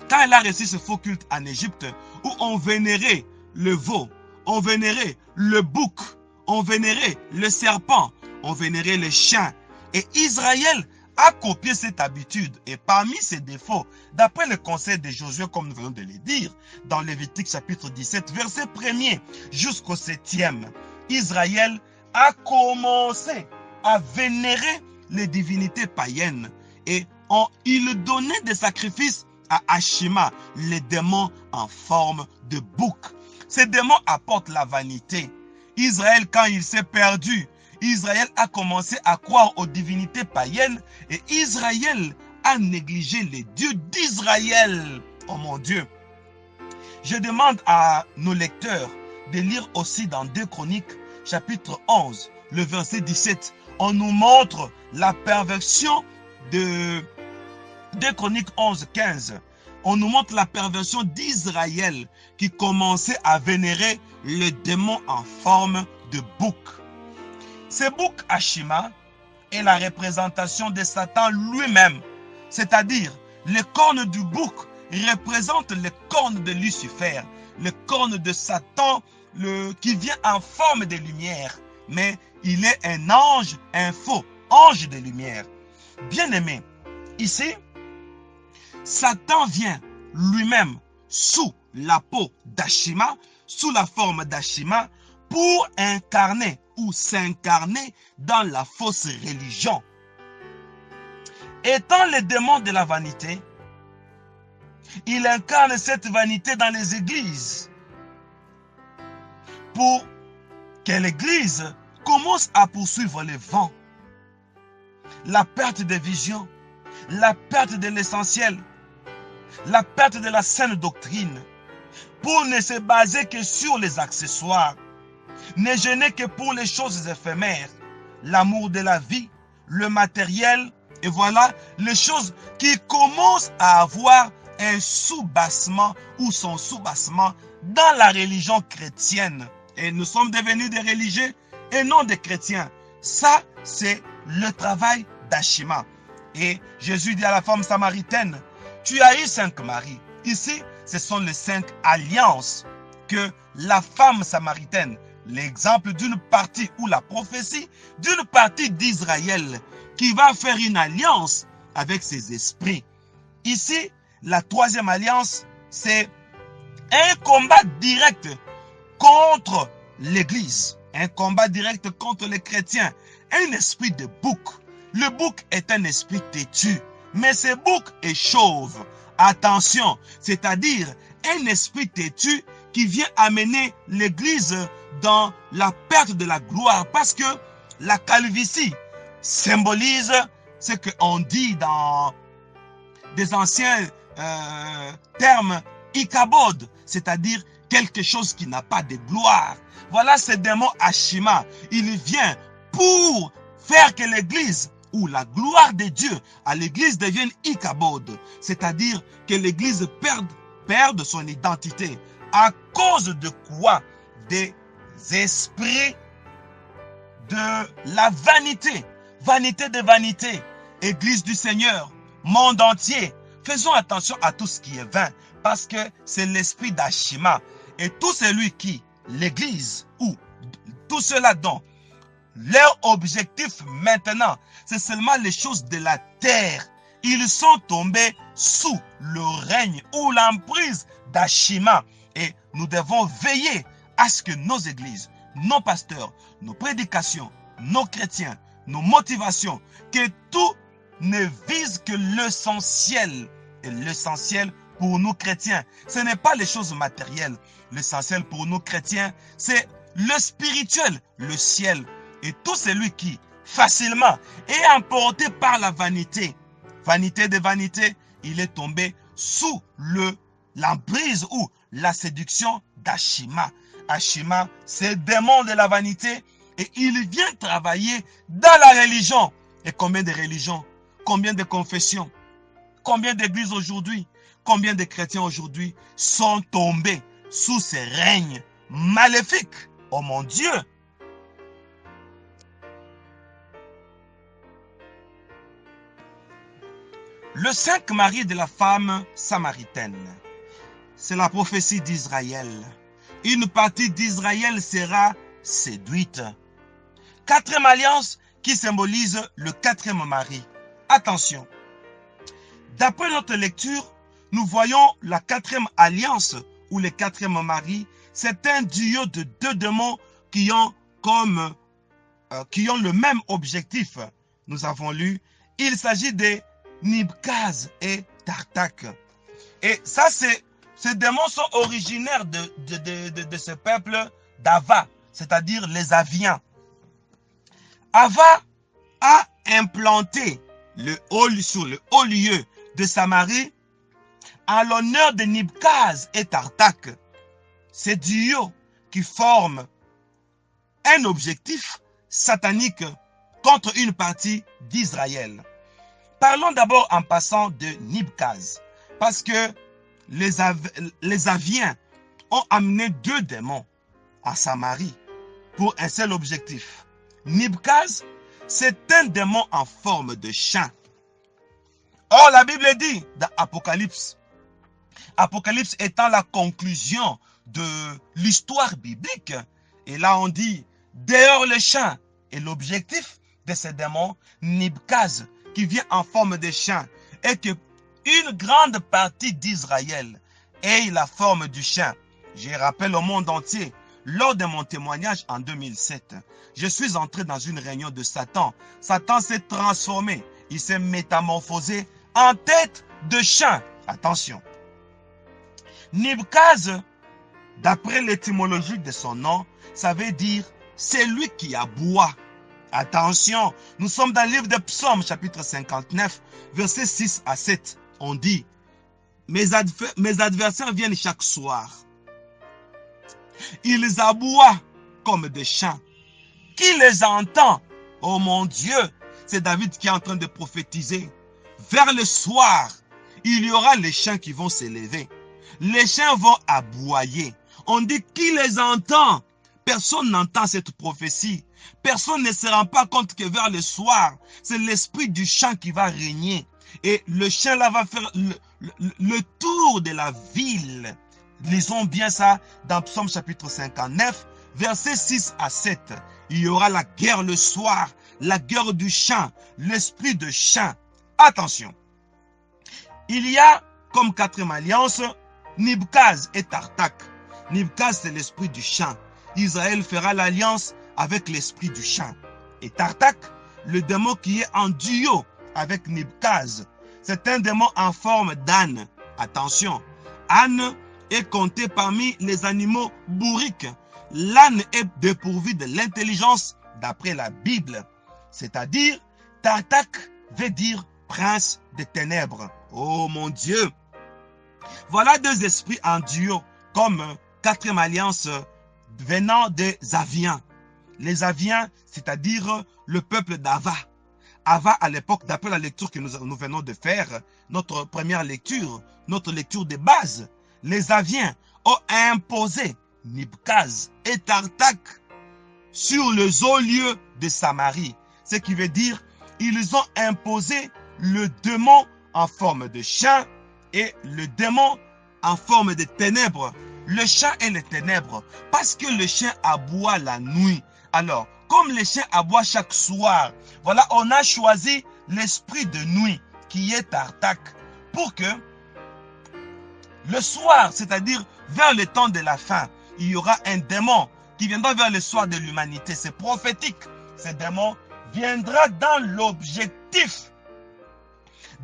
Speaker 1: quand il a reçu ce faux culte en Égypte, où on vénérait le veau, on vénérait le bouc, on vénérait le serpent, on vénérait les chiens. Et Israël a copié cette habitude. Et parmi ses défauts, d'après le conseil de Josué, comme nous venons de le dire, dans Lévitique chapitre 17, verset 1er jusqu'au 7e, Israël a commencé à vénérer les divinités païennes. Et il donnait des sacrifices à Ashima, les démons en forme de bouc. Ces démons apportent la vanité. Israël, quand il s'est perdu, Israël a commencé à croire aux divinités païennes et Israël a négligé les dieux d'Israël. Oh mon Dieu! Je demande à nos lecteurs de lire aussi dans 2 Chroniques, chapitre 11, le verset 17. On nous montre la perversion de 2 Chroniques 11, 15. On nous montre la perversion d'Israël qui commençait à vénérer les démons en forme de bouc. Ce bouc Ashima est la représentation de Satan lui-même, c'est-à-dire les cornes du bouc représentent les cornes de Lucifer, les cornes de Satan qui vient en forme de lumière, mais il est un ange, un faux ange de lumière. Bien-aimé, ici, Satan vient lui-même sous la peau d'Ashima, sous la forme d'Ashima, pour incarner ou s'incarner dans la fausse religion. Étant le démon de la vanité, il incarne cette vanité dans les églises pour que l'église commence à poursuivre le vent, la perte de vision, la perte de l'essentiel, la perte de la saine doctrine, pour ne se baser que sur les accessoires, ne jeûner que pour les choses éphémères, l'amour de la vie, le matériel, et voilà les choses qui commencent à avoir un sous-bassement ou son sous-bassement dans la religion chrétienne. Et nous sommes devenus des religieux et non des chrétiens. Ça, c'est le travail d'Ashima. Et Jésus dit à la femme samaritaine, tu as eu 5 maris. Ici, ce sont les 5 alliances que la femme samaritaine, l'exemple d'une partie ou la prophétie d'une partie d'Israël qui va faire une alliance avec ses esprits. Ici, la 3e alliance, c'est un combat direct contre l'Église, un combat direct contre les chrétiens, un esprit de bouc. Le bouc est un esprit têtu, mais ce bouc est chauve. Attention, c'est-à-dire un esprit têtu qui vient amener l'Église dans la perte de la gloire, parce que la calvitie symbolise ce qu'on dit dans des anciens termes ikabod, c'est-à-dire quelque chose qui n'a pas de gloire. Voilà ce démon Ashima. Il vient pour faire que l'église ou la gloire de Dieu à l'église devienne ikabod, c'est-à-dire que l'église perde son identité. À cause de quoi? Des esprits de la vanité. Vanité de vanité. Église du Seigneur, monde entier. Faisons attention à tout ce qui est vain, parce que c'est l'esprit d'Ashima. Et tout celui qui, l'église, ou tout cela dont leur objectif maintenant, c'est seulement les choses de la terre. Ils sont tombés sous le règne ou l'emprise d'Ashima. Et nous devons veiller à ce que nos églises, nos pasteurs, nos prédications, nos chrétiens, nos motivations, que tout ne vise que l'essentiel. Et l'essentiel pour nous chrétiens, ce n'est pas les choses matérielles. L'essentiel pour nous chrétiens, c'est le spirituel, le ciel. Et tout celui qui, facilement, est emporté par la vanité, vanité de vanité, il est tombé sous l'emprise ou la séduction d'Ashima. Ashima, c'est le démon de la vanité et il vient travailler dans la religion. Et combien de religions, combien de confessions, combien d'églises aujourd'hui, combien de chrétiens aujourd'hui sont tombés sous ces règnes maléfiques? Oh mon Dieu! Le 5 mari de la femme samaritaine, c'est la prophétie d'Israël. Une partie d'Israël sera séduite. 4e alliance qui symbolise le 4e mari. Attention, d'après notre lecture, nous voyons la 4e alliance ou le 4e mari. C'est un duo de 2 démons qui ont le même objectif. Nous avons lu, il s'agit de Nibkaz et Tartak. Et ça, ces démons sont originaires de ce peuple d'Ava, c'est-à-dire les Aviens. Ava a implanté sur le haut lieu de Samarie en l'honneur de Nibkaz et Tartak. Ces duos qui forment un objectif satanique contre une partie d'Israël. Parlons d'abord en passant de Nibkaz, parce que les Aviens ont amené 2 démons à Samarie. pour un seul objectif. Nibkaz, c'est un démon en forme de chien. Or, la Bible dit dans Apocalypse, Apocalypse étant la conclusion de l'histoire biblique, et là on dit, dehors le chien, et l'objectif de ce démon, Nibkaz, qui vient en forme de chien, est que une grande partie d'Israël ait la forme du chien. Je rappelle au monde entier, lors de mon témoignage en 2007, je suis entré dans une réunion de Satan. Satan s'est transformé, il s'est métamorphosé en tête de chien. Attention. Nibkaz, d'après l'étymologie de son nom, ça veut dire c'est lui qui aboie. Attention, nous sommes dans le livre de Psaumes, chapitre 59, versets 6 à 7. On dit, mes adversaires viennent chaque soir. Ils aboient comme des chiens. Qui les entend? Oh mon Dieu, c'est David qui est en train de prophétiser. Vers le soir, il y aura les chiens qui vont s'élever. Les chiens vont aboyer. On dit qui les entend? Personne n'entend cette prophétie. Personne ne se rend pas compte que vers le soir, c'est l'esprit du chien qui va régner. Et le chien là va faire le tour de la ville. Lisons bien ça dans Psaume chapitre 59, versets 6 à 7. Il y aura la guerre le soir, la guerre du chien, l'esprit de chien. Attention. Il y a comme quatrième alliance Nibkaz et Tartak. Nibkaz, c'est l'esprit du chien. Israël fera l'alliance avec l'esprit du chien. Et Tartak, le démon qui est en duo avec Nibkaz. C'est un démon en forme d'âne. Attention, âne est compté parmi les animaux bourriques. L'âne est dépourvu de l'intelligence d'après la Bible. C'est-à-dire, Tartak veut dire prince des ténèbres. Oh mon Dieu! Voilà deux esprits en duo comme quatrième alliance venant des Aviens. Les Aviens, c'est-à-dire le peuple d'Ava. Ava, à l'époque, d'après la lecture que nous venons de faire, notre première lecture, notre lecture de base, les Aviens ont imposé Nibkaz et Tartak sur les hauts lieux de Samarie. Ce qui veut dire, ils ont imposé le démon en forme de chien et le démon en forme de ténèbres. Le chien et les ténèbres, parce que le chien aboie la nuit. Alors, comme le chien aboie chaque soir, voilà, on a choisi l'esprit de nuit qui est Tartak pour que le soir, c'est-à-dire vers le temps de la fin, il y aura un démon qui viendra vers le soir de l'humanité. C'est prophétique. Ce démon viendra dans l'objectif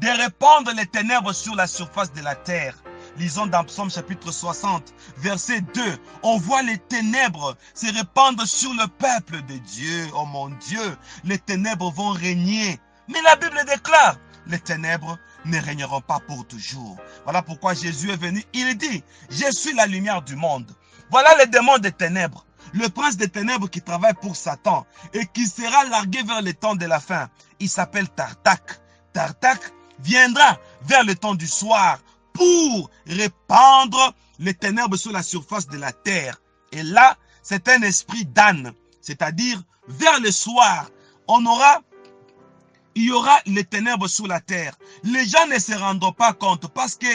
Speaker 1: de répandre les ténèbres sur la surface de la terre. Lisons dans Psaume chapitre 60, verset 2. On voit les ténèbres se répandre sur le peuple de Dieu. Oh mon Dieu, les ténèbres vont régner. Mais la Bible déclare, les ténèbres ne régneront pas pour toujours. Voilà pourquoi Jésus est venu. Il dit, je suis la lumière du monde. Voilà le démon des ténèbres. Le prince des ténèbres qui travaille pour Satan et qui sera largué vers le temps de la fin. Il s'appelle Tartak. Tartak viendra vers le temps du soir pour répandre les ténèbres sur la surface de la terre. Et là, c'est un esprit d'âne. C'est-à-dire, vers le soir, il y aura les ténèbres sur la terre. Les gens ne se rendront pas compte parce que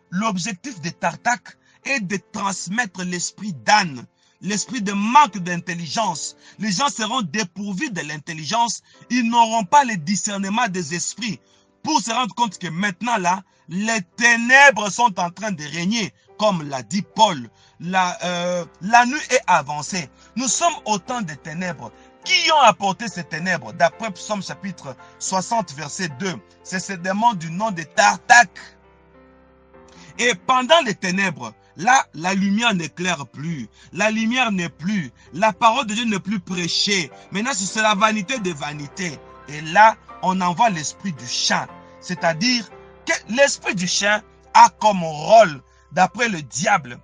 Speaker 1: l'objectif de Tartak est de transmettre l'esprit d'âne, l'esprit de manque d'intelligence. Les gens seront dépourvus de l'intelligence. Ils n'auront pas le discernement des esprits pour se rendre compte que maintenant là, les ténèbres sont en train de régner, comme l'a dit Paul. La nuit est avancée. Nous sommes au temps des ténèbres. Qui ont apporté ces ténèbres? D'après Psaume chapitre 60, verset 2. C'est ce démon du nom de Tartak. Et pendant les ténèbres, là, la lumière n'éclaire plus. La lumière n'est plus. La parole de Dieu n'est plus prêchée. Maintenant, c'est la vanité des vanités. Et là, on envoie l'esprit du chien. C'est-à-dire que l'esprit du chien a comme rôle, d'après le diable,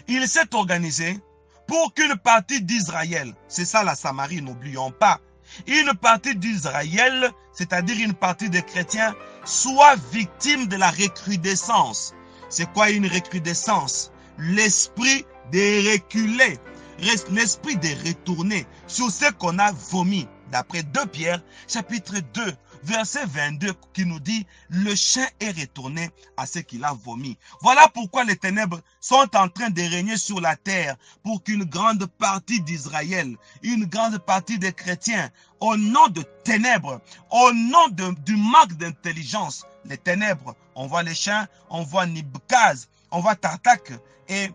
Speaker 1: il s'est organisé pour qu'une partie d'Israël, c'est ça la Samarie, n'oublions pas, une partie d'Israël, c'est-à-dire une partie des chrétiens, soit victime de la recrudescence. C'est quoi une recrudescence? L'esprit de reculer. l'esprit de retourner sur ce qu'on a vomi. D'après 2 Pierre, chapitre 2, verset 22, qui nous dit « Le chien est retourné à ce qu'il a vomi ». Voilà pourquoi les ténèbres sont en train de régner sur la terre, pour qu'une grande partie d'Israël, une grande partie des chrétiens, au nom de ténèbres, au nom du manque d'intelligence, les ténèbres, on voit les chiens, on voit Nibkaz, on voit Tartak, et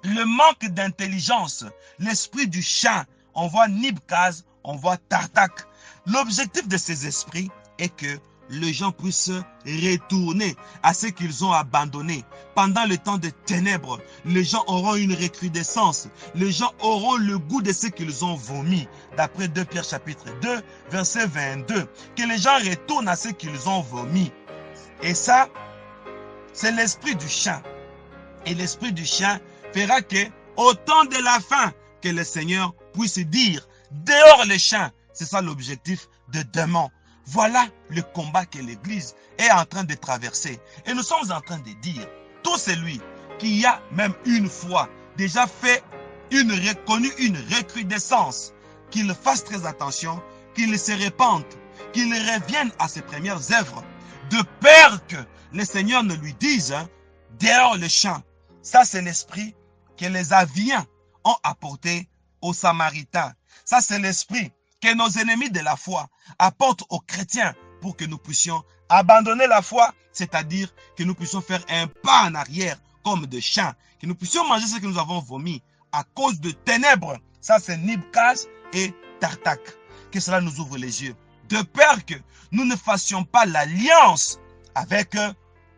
Speaker 1: le manque d'intelligence, l'esprit du chien, on voit Nibkaz, on voit Tartak. L'objectif de ces esprits est que les gens puissent retourner à ce qu'ils ont abandonné. Pendant le temps de ténèbres, les gens auront une recrudescence. Les gens auront le goût de ce qu'ils ont vomi. D'après 2 Pierre chapitre 2, verset 22. Que les gens retournent à ce qu'ils ont vomi. Et ça, c'est l'esprit du chien. Et l'esprit du chien fera que, au temps de la fin, que le Seigneur puisse dire, dehors les chiens. C'est ça l'objectif de demain. Voilà le combat que l'Église est en train de traverser. Et nous sommes en train de dire, tout celui qui a même une fois déjà connu une recrudescence, qu'il fasse très attention, qu'il se répande, qu'il revienne à ses premières œuvres, de peur que le Seigneur ne lui dise, dehors le champ. Ça, c'est l'esprit que les Aviens ont apporté aux Samaritains. Ça, c'est l'esprit que nos ennemis de la foi apportent aux chrétiens pour que nous puissions abandonner la foi, c'est-à-dire que nous puissions faire un pas en arrière comme des chiens, que nous puissions manger ce que nous avons vomi à cause de ténèbres. Ça, c'est Nibkaz et Tartak. Que cela nous ouvre les yeux. De peur que nous ne fassions pas l'alliance avec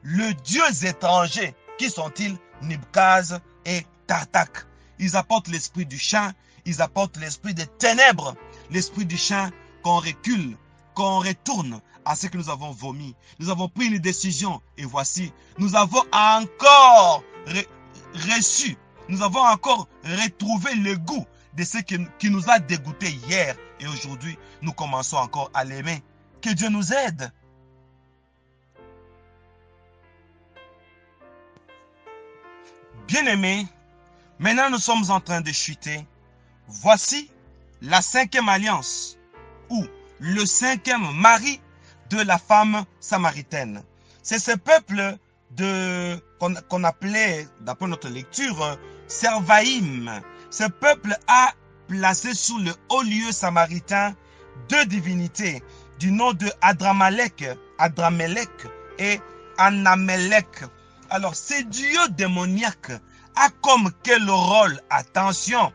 Speaker 1: le Dieu étranger. Qui sont-ils? Nibkaz et Tartak. Ils apportent l'esprit du chien, ils apportent l'esprit des ténèbres, l'esprit du chien qu'on recule, qu'on retourne à ce que nous avons vomi. Nous avons pris une décision et voici, nous avons encore reçu, nous avons encore retrouvé le goût de ce qui nous a dégoûté hier et aujourd'hui, nous commençons encore à l'aimer. Que Dieu nous aide. Bien-aimés, maintenant nous sommes en train de chuter. Voici la 5e alliance ou le 5e mari de la femme samaritaine. C'est ce peuple qu'on appelait, d'après notre lecture, Servaïm. Ce peuple a placé sous le haut lieu samaritain 2 divinités du nom de Adramelech et Anamelech. Alors, ces dieux démoniaques a comme quel rôle? Attention!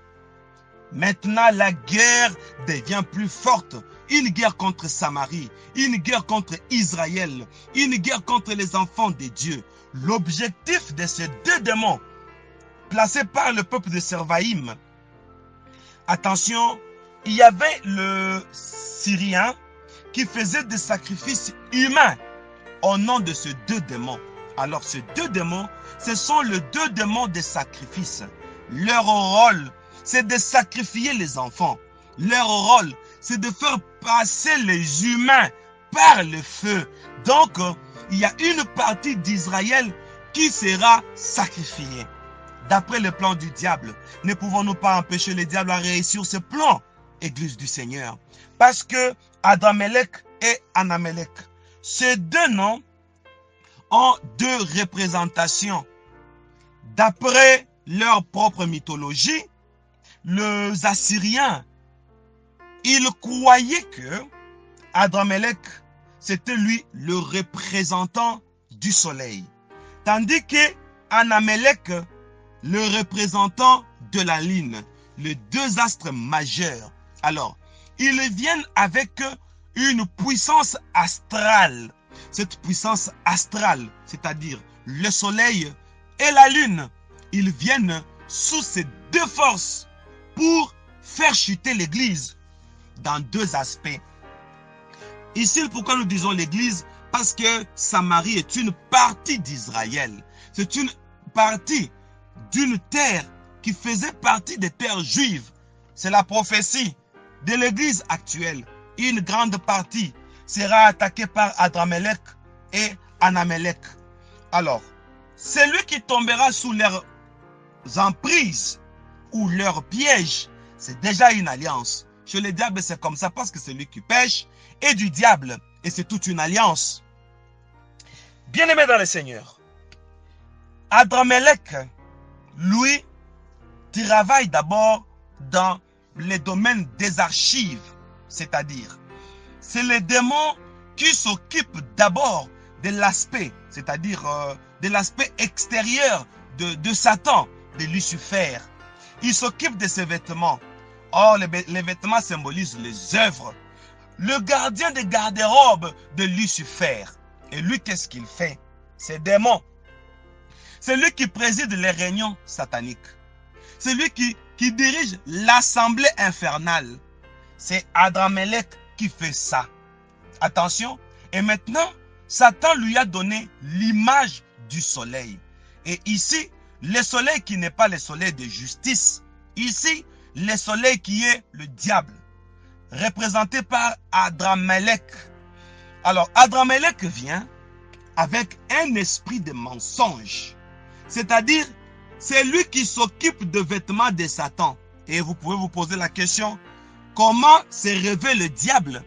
Speaker 1: Maintenant, la guerre devient plus forte. Une guerre contre Samarie, une guerre contre Israël, une guerre contre les enfants de Dieu. L'objectif de ces 2 démons, placés par le peuple de Servaïm, attention, il y avait le Syrien qui faisait des sacrifices humains au nom de ces 2 démons. Alors, ces 2 démons, ce sont les 2 démons des sacrifices. Leur rôle, c'est de sacrifier les enfants. Leur rôle, c'est de faire passer les humains par le feu. Donc, il y a une partie d'Israël qui sera sacrifiée. D'après le plan du diable, ne pouvons-nous pas empêcher le diable à réussir ce plan, Église du Seigneur? Parce que Adramelech et Anamelech, ces 2 noms ont 2 représentations. D'après leur propre mythologie, les Assyriens, ils croyaient que Adramelech, c'était lui le représentant du soleil. Tandis que Anamelech, le représentant de la lune, les 2 astres majeurs. Alors, ils viennent avec une puissance astrale. Cette puissance astrale, c'est-à-dire le soleil et la lune, ils viennent sous ces 2 forces pour faire chuter l'Église dans 2 aspects. Ici, pourquoi nous disons l'Église? Parce que Samarie est une partie d'Israël. C'est une partie d'une terre qui faisait partie des terres juives. C'est la prophétie de l'Église actuelle. Une grande partie sera attaquée par Adramelech et Anamelech. Alors, celui qui tombera sous leurs emprises ou leur piège, c'est déjà une alliance. Chez le diable, c'est comme ça parce que c'est lui qui pêche et du diable. Et c'est toute une alliance. Bien-aimé dans le Seigneur, Adramelech, lui, travaille d'abord dans les domaines des archives. C'est-à-dire, c'est les démons qui s'occupent d'abord de l'aspect, c'est-à-dire de l'aspect extérieur de Satan, de Lucifer. Il s'occupe de ses vêtements. Or, les vêtements symbolisent les œuvres. Le gardien des garde-robes de Lucifer. Et lui, qu'est-ce qu'il fait? C'est démon. C'est lui qui préside les réunions sataniques. C'est lui qui dirige l'assemblée infernale. C'est Adramelech qui fait ça. Attention. Et maintenant, Satan lui a donné l'image du soleil. Et ici, le soleil qui n'est pas le soleil de justice. Ici, le soleil qui est le diable, représenté par Adramelech. Alors, Adramelech vient avec un esprit de mensonge. C'est-à-dire, c'est lui qui s'occupe de vêtements de Satan. Et vous pouvez vous poser la question, comment s'est révélé le diable?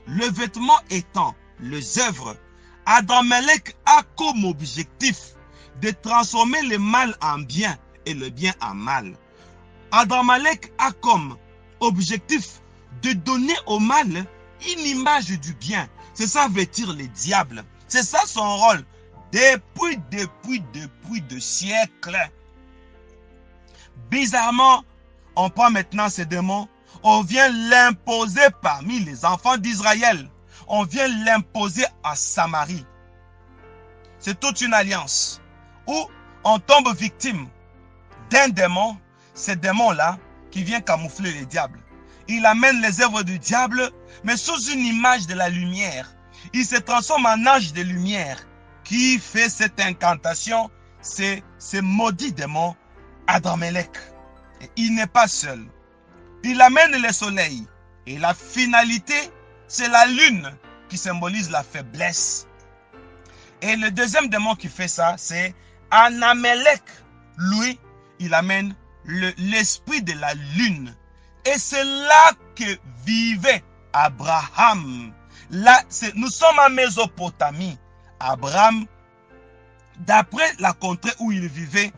Speaker 1: Le vêtement étant les œuvres, Adramelech a comme objectif de transformer le mal en bien et le bien en mal. Adramelech a comme objectif de donner au mal une image du bien. C'est ça vêtir le diable. C'est ça son rôle depuis de siècles. Bizarrement, on prend maintenant ces démons, on vient l'imposer parmi les enfants d'Israël. On vient l'imposer à Samarie. C'est toute une alliance où on tombe victime d'un démon. Ce démon-là qui vient camoufler les diables. Il amène les œuvres du diable, mais sous une image de la lumière. Il se transforme en ange de lumière. Qui fait cette incantation? C'est ce maudit démon Adramelech. Et il n'est pas seul. Il amène le soleil. Et la finalité, c'est la lune qui symbolise la faiblesse. Et le deuxième démon qui fait ça, c'est Anamelech. Lui, il amène l'esprit de la lune. Et c'est là que vivait Abraham. Là, nous sommes en Mésopotamie. Abraham, d'après la contrée où il vivait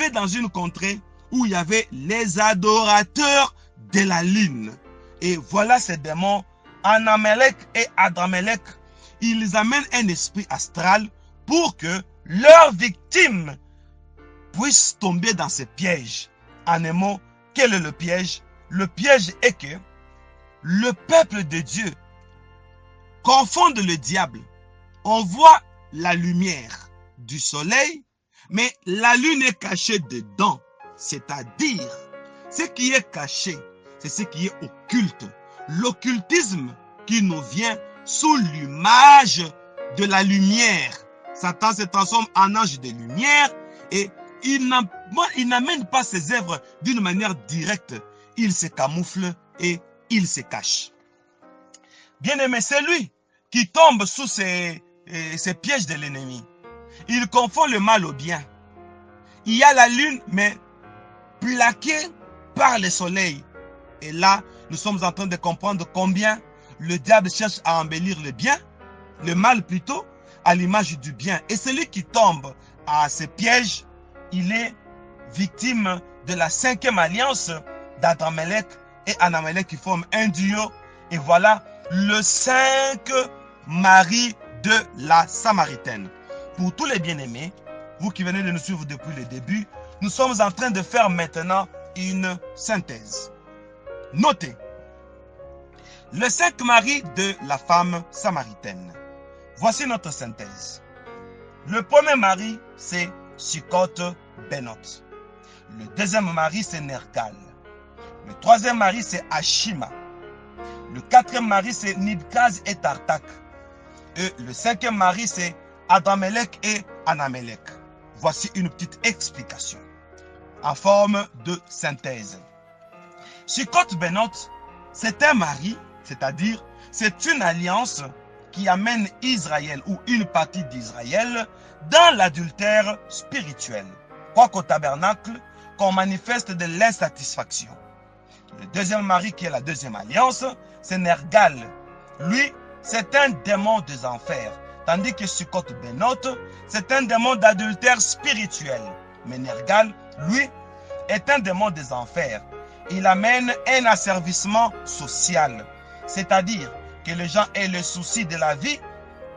Speaker 1: dans une contrée où il y avait les adorateurs de la lune. Et voilà ces démons, Anamelech et Adramelech. Ils amènent un esprit astral pour que leurs victimes puissent tomber dans ces pièges. En un mot, quel est le piège? Le piège est que le peuple de Dieu confonde le diable. On voit la lumière du soleil, mais la lune est cachée dedans. C'est-à-dire, ce qui est caché, c'est ce qui est occulte. L'occultisme qui nous vient sous l'image de la lumière. Satan se transforme en ange de lumière et il n'amène pas ses œuvres d'une manière directe. Il se camoufle et il se cache. Bien-aimé, c'est lui qui tombe sous ces pièges de l'ennemi. Il confond le mal au bien. Il y a la lune, mais plaquée par le soleil. Et là, nous sommes en train de comprendre combien le diable cherche à embellir le bien, le mal plutôt, à l'image du bien. Et celui qui tombe à ces pièges, il est victime de la 5e alliance d'Adramelech et Anamelech qui forment un duo. Et voilà le 5 mari de la Samaritaine. Pour tous les bien-aimés, vous qui venez de nous suivre depuis le début, nous sommes en train de faire maintenant une synthèse. Notez, le 5 mari de la femme samaritaine. Voici notre synthèse. Le premier mari, c'est Sukkot Benot. Le deuxième mari, c'est Nergal. Le troisième mari, c'est Ashima. Le quatrième mari, c'est Nibkaz et Tartak. Et le 5e mari, c'est Adramelech et Anamelech. Voici une petite explication en forme de synthèse. Sukkot Benot, c'est un mari, c'est-à-dire c'est une alliance qui amène Israël ou une partie d'Israël dans l'adultère spirituel. Quoiqu'au tabernacle, qu'on manifeste de l'insatisfaction. Le deuxième mari, qui est la deuxième alliance, c'est Nergal. Lui, c'est un démon des enfers. Tandis que Sukkot Benot, c'est un démon d'adultère spirituel. Mais Nergal, lui, est un démon des enfers. Il amène un asservissement social. C'est-à-dire que les gens aient le souci de la vie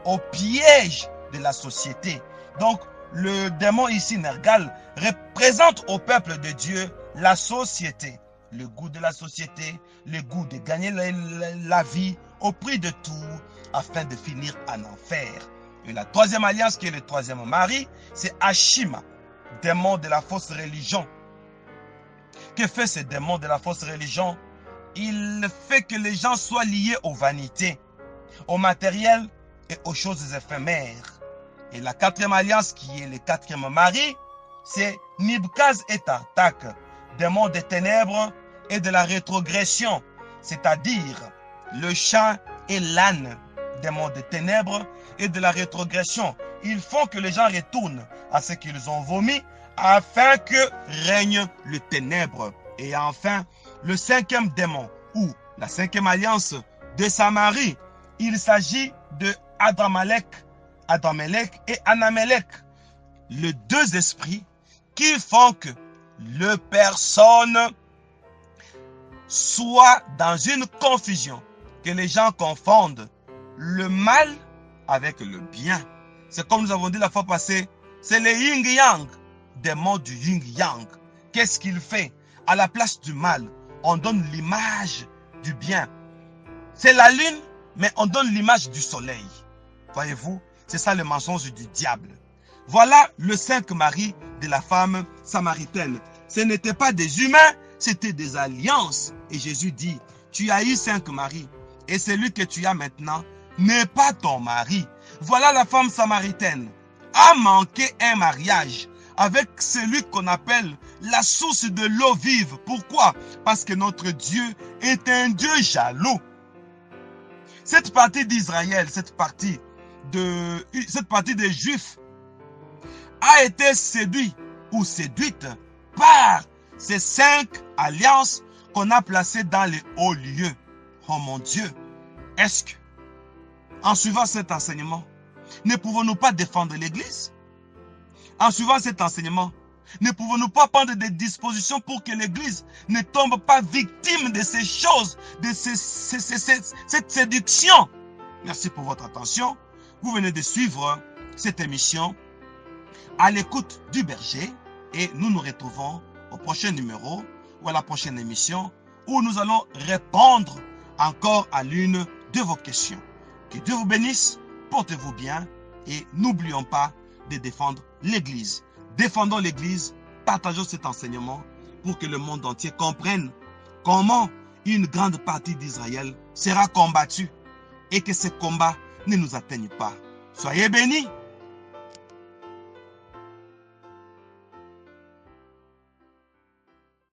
Speaker 1: au piège de la société. Donc, le démon ici, Nergal, représente au peuple de Dieu la société. Le goût de la société, le goût de gagner la vie au prix de tout, afin de finir en enfer. Et la troisième alliance, qui est le troisième mari, c'est Ashima, démon de la fausse religion. Que fait ce démon de la fausse religion? Il fait que les gens soient liés aux vanités, au matériel et aux choses éphémères. Et la quatrième alliance, qui est le quatrième mari, c'est Nibkaz et Tartak, démon des ténèbres et de la rétrogression, c'est-à-dire le chat et l'âne, démon des ténèbres et de la rétrogression. Ils font que les gens retournent à ce qu'ils ont vomi afin que règne le ténèbre. Et enfin, le cinquième démon, ou la cinquième alliance de Samarie, il s'agit de Adramelech et Anamelech, les deux esprits qui font que les personnes soient dans une confusion, que les gens confondent le mal avec le bien. C'est comme nous avons dit la fois passée, c'est le yin-yang, démon du yin-yang. Qu'est-ce qu'il fait? À la place du mal, on donne l'image du bien. C'est la lune, mais on donne l'image du soleil. Voyez-vous, c'est ça le mensonge du diable. Voilà le cinq maris de la femme samaritaine. Ce n'étaient pas des humains, c'était des alliances. Et Jésus dit, tu as eu 5 maris, et celui que tu as maintenant n'est pas ton mari. Voilà la femme samaritaine a manqué un mariage avec celui qu'on appelle la source de l'eau vive. Pourquoi? Parce que notre Dieu est un Dieu jaloux. Cette partie d'Israël, cette partie des Juifs a été séduite ou séduite par ces 5 alliances qu'on a placées dans les hauts lieux. Oh mon Dieu, est-ce que, en suivant cet enseignement, ne pouvons-nous pas défendre l'Église? En suivant cet enseignement, ne pouvons-nous pas prendre des dispositions pour que l'Église ne tombe pas victime de ces choses, de cette séduction? Merci pour votre attention. Vous venez de suivre cette émission à l'écoute du berger et nous nous retrouvons au prochain numéro ou à la prochaine émission où nous allons répondre encore à l'une de vos questions. Que Dieu vous bénisse, portez-vous bien et n'oublions pas de défendre l'Église. Défendons l'Église, partageons cet enseignement pour que le monde entier comprenne comment une grande partie d'Israël sera combattue et que ce combat ne nous atteigne pas. Soyez bénis.